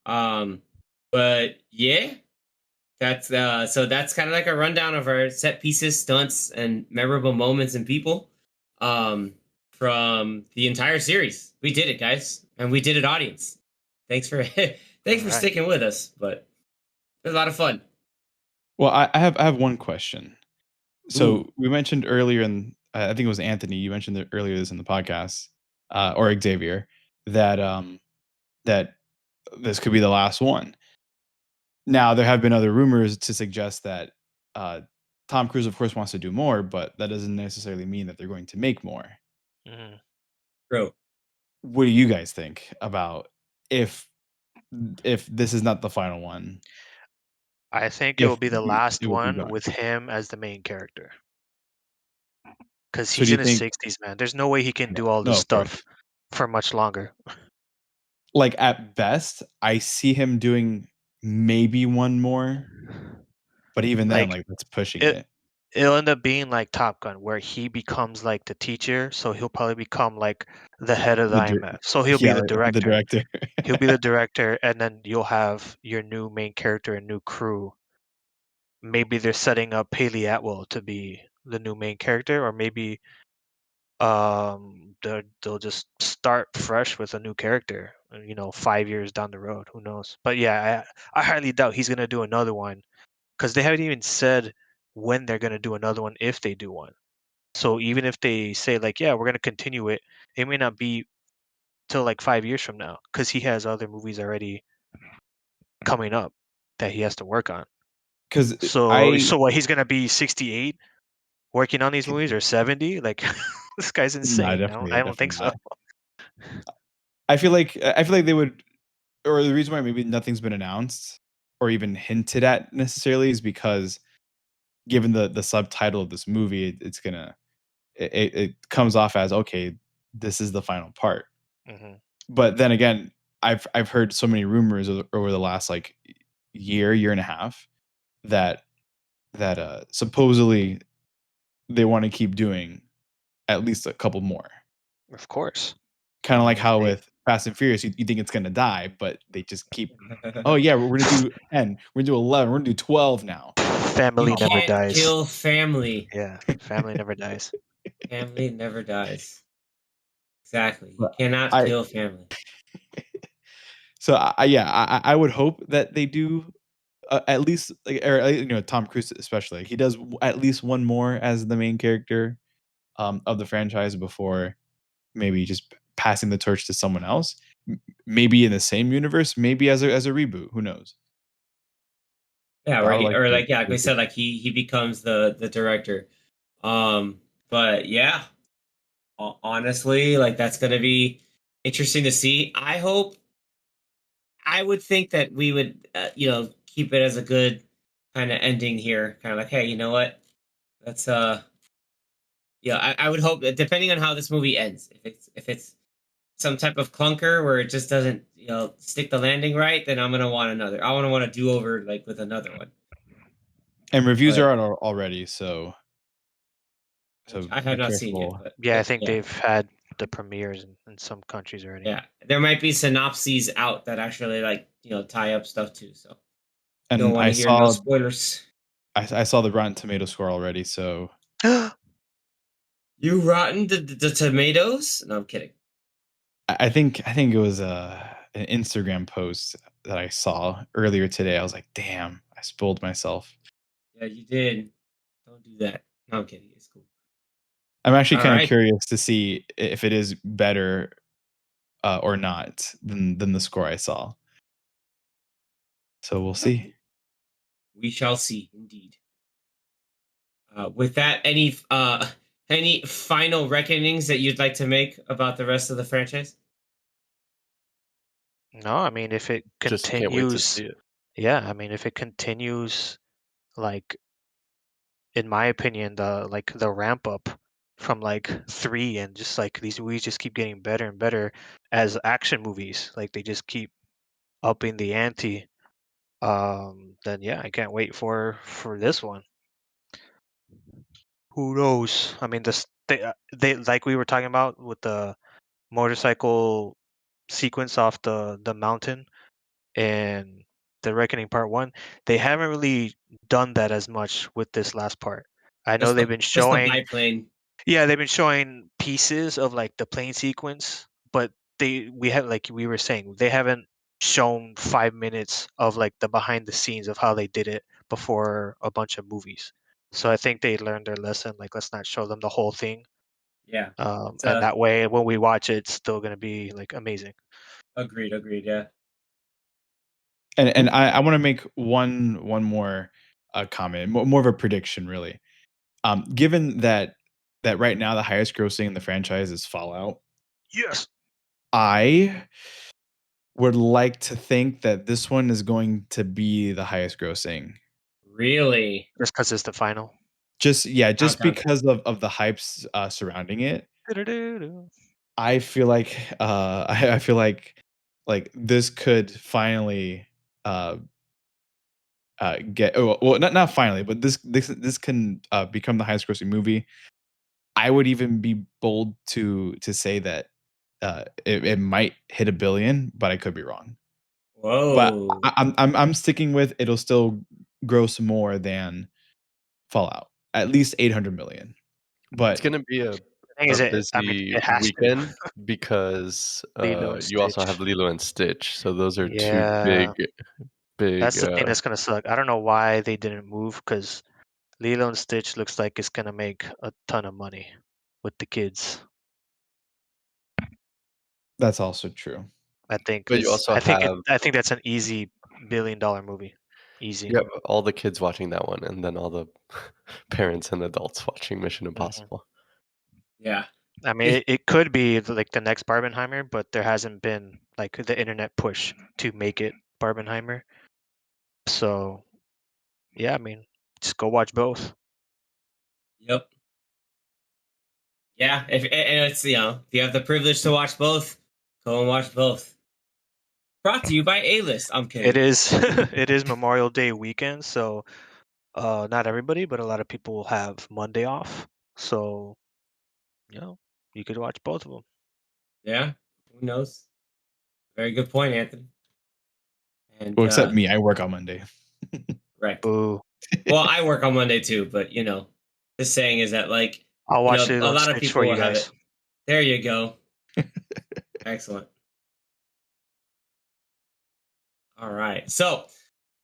Um, but yeah, that's kind of like a rundown of our set pieces, stunts, and memorable moments and people from the entire series. We did it, guys, and we did it, audience. Thanks for All thanks for right. sticking with us, but it was a lot of fun. Well, I have one question. Ooh, So we mentioned earlier, and I think it was Anthony. You mentioned it earlier this in the podcast, or Xavier. that that this could be the last one. Now, there have been other rumors to suggest that Tom Cruise, of course, wants to do more, but that doesn't necessarily mean that they're going to make more. Mhm. Bro, What do you guys think about if this is not the final one? I think it will If be the it last will be one gone. with him as the main character. Because So do he's you in his think, 60s, man. There's no way he can do all no, this of course. stuff for much longer. Like at best, I see him doing maybe one more, but even then, Like like that's pushing it, it. it'll end up being like Top Gun, where he becomes like the teacher, so he'll probably become like the head of the The dir- IMF. So he'll be yeah, the the director. director. He'll be the director, and then you'll have your new main character and new crew. Maybe they're setting up Haley Atwell to be the new main character, or maybe they'll just start fresh with a new character. 5 years down the road, who knows? But yeah, I highly doubt he's gonna do another one because they haven't even said when they're gonna do another one if they do one. So even if they say like, yeah, we're gonna continue it, it may not be till like 5 years from now because he has other movies already coming up that he has to work on. Because So what? He's gonna be 68 working on these movies or 70? Like this guy's no, insane. definitely, I don't think definitely so. not. I feel like they would, or the reason why maybe nothing's been announced or even hinted at necessarily is because given the subtitle of this movie, it's gonna it comes off as okay, this is the final part. Hmm. But then again, I've heard so many rumors over the last like year and a half that supposedly they want to keep doing at least a couple more. Of course. I Kind of mean, like if how they with Fast and Furious, you think it's gonna die, but they just keep. Oh yeah, we're gonna do 10. We're gonna do 11. We're gonna do 12 now. you family never can't dies. kill family. Yeah, family never dies. Family never dies. Exactly. You But cannot I kill family. so yeah, I would hope that they do at least like, or Tom Cruise especially. He does at least one more as the main character of the franchise before maybe just passing the torch to someone else. Maybe in the same universe, maybe as a reboot. Who knows? Yeah, But I where would he like or to. like yeah, like we said, like he becomes the director. But yeah, honestly, like that's gonna be interesting to see. I would think that we would, keep it as a good kind of ending here. Kind of like, hey, you know what? That's yeah. I would hope that depending on how this movie ends, if it's some type of clunker where it just doesn't, stick the landing right, then I'm gonna want another. I want to do over like with another one. And reviews But are out already, so which so I have be not seen yet. careful. Yeah, I think Yeah, they've had the premieres in some countries already. yeah, there might be synopses out that actually like tie up stuff too. So don't And want to hear no spoilers. I saw the Rotten Tomato score already, so You rotten the tomatoes? No, I'm kidding. I think it was an Instagram post that I saw earlier today. I was like, damn, I spoiled myself. Yeah, you did. Don't do that. No, I'm kidding. It's cool. I'm actually All kind of right. curious to see if it is better or not than the score I saw. So we'll see. We shall see, indeed. With that, any final reckonings that you'd like to make about the rest of the franchise? No, I mean if it Just can't wait to continues, see it. yeah, I mean if it continues, like in my opinion, the ramp up from like 3 and just like these movies just keep getting better and better as action movies. Like they just keep upping the ante. Then yeah, I can't wait for this one. Who knows? I mean, they like we were talking about with the motorcycle sequence off the mountain and the Reckoning Part 1. They haven't really done that as much with this last part. I know they've been Just the showing, biplane. yeah, they've been showing pieces of like the plane sequence, but we have like we were saying, they haven't shown 5 minutes of like the behind the scenes of how they did it before a bunch of movies. So I think they learned their lesson. Like, let's not show them the whole thing. Yeah. And that way, when we watch it, it's still gonna be like amazing. Agreed. Yeah. And I want to make one more comment, more of a prediction, really. Given that right now the highest grossing in the franchise is Fallout, Yes. I would like to think that this one is going to be the highest grossing. Really? Just because it's the final. Just Okay. because of the hypes surrounding it. I feel like I feel like this could finally get well, not finally, but this can become the highest grossing movie. I would even be bold to say that it might hit $1 billion, but I could be wrong. But Whoa. I'm sticking with it'll still gross more than Fallout, at least 800 million. It's But gonna be a Thing is, busy it has to. weekend because Lilo and you also Stitch. have Lilo and Stitch, so those are two Yeah, big. that's the thing that's gonna suck. I don't know why they didn't move because Lilo and Stitch looks like it's gonna make a ton of money with the kids. that's also true. I think But you also have I think that's an easy $1 billion movie. Easy. all the kids watching that one, and then all the parents and adults watching Mission Mm-hmm. Impossible. Yeah. I mean, it could be like the next Barbenheimer, but there hasn't been like the internet push to make it Barbenheimer. So, yeah, I mean, just go watch both. Yep. Yeah. If and it's if you have the privilege to watch both, go and watch both. Brought to you by A-List. I'm kidding. It is it is Memorial Day weekend, so not everybody, but a lot of people will have Monday off. So, you could watch both of them. Yeah. Who knows? Very good point, Anthony. And Well, except me, I work on Monday. right. Boo. Well, I work on Monday too, but just saying is that like I'll watch a Lilo and lot of Stitch people for you will have guys. it. There you go. Excellent. All right. So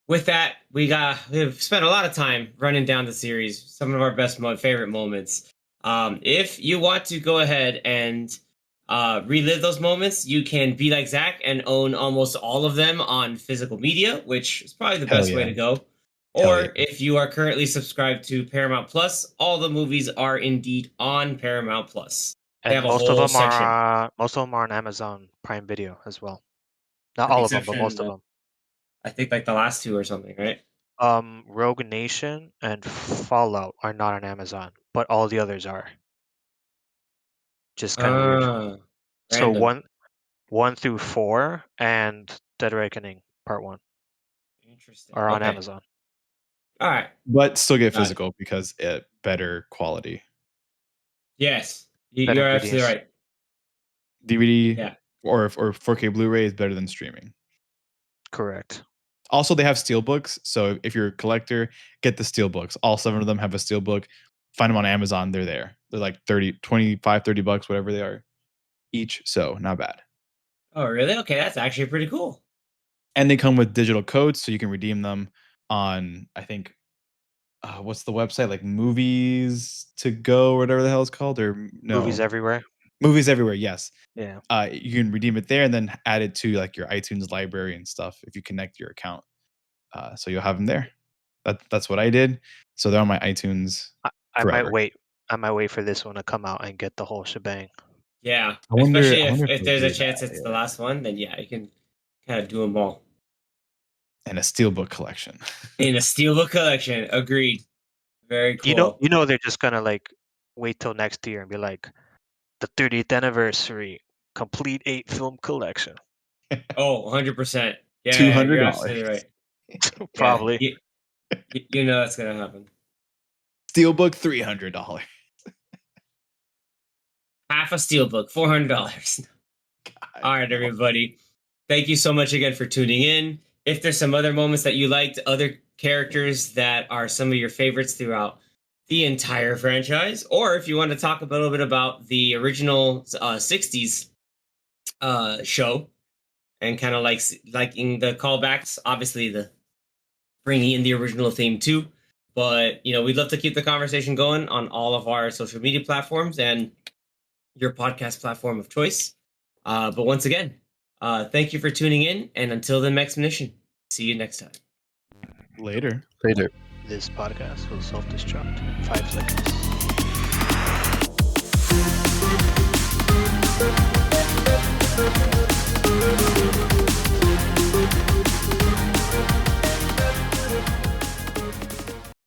with that, we've spent a lot of time running down the series, some of our best favorite moments. If you want to go ahead and relive those moments, you can be like Zach and own almost all of them on physical media, which is probably the Hell best way yeah. to go. Hell Or yeah. if you are currently subscribed to Paramount Plus, all the movies are indeed on Paramount Plus. They have And a whole section. most of them are on Amazon Prime Video as well. Not With the all of them, but exception, most of them. I think like the last two or something, right? Rogue Nation and Fallout are not on Amazon, but all the others are. Just kind of weird. So Random. 1 through 4 and Dead Reckoning Part 1 Interesting. are on Okay. Amazon. All right. But still get Got it. physical because it better quality. Yes. Better You're absolutely ingredients. right. DVD Yeah. or 4K Blu-ray is better than streaming. Correct. Also, they have steelbooks, so if you're a collector, get the steelbooks. All 7 of them have a steelbook. Find them on Amazon. They're there. They're like 25, 30 bucks, whatever they are each. So not bad. Oh, really? Okay, that's actually pretty cool. And they come with digital codes, so you can redeem them on, I think, what's the website? Like Movies to Go or whatever the hell it's called, or no, Movies everywhere. Movies Everywhere. Yes. Yeah. You can redeem it there and then add it to like your iTunes library and stuff if you connect your account. So you'll have them there. That's what I did. So they're on my iTunes I forever. might wait. I might wait for this one to come out and get the whole shebang. Yeah. I wonder Especially if they'll there's a do chance that, it's the last one, then yeah, you can kind of do them all. and a steelbook collection. In a steelbook collection. Agreed. Very cool. You know they're just gonna like wait till next year and be like the 30th anniversary complete 8 film collection. Oh, 100%. Yeah, $200. you're absolutely right. Probably. Yeah, you know that's going to happen. Steelbook $300. Half a steelbook, $400. All right, everybody. Thank you so much again for tuning in. If there's some other moments that you liked, other characters that are some of your favorites throughout the entire franchise, or if you want to talk a little bit about the original 60s show and kind of liking the callbacks, obviously the bringing in the original theme too. But we'd love to keep the conversation going on all of our social media platforms, and your podcast platform of choice. But once again, thank you for tuning in, and until the next mission, see you next time. Later. Later. This podcast will self-destruct in 5 seconds.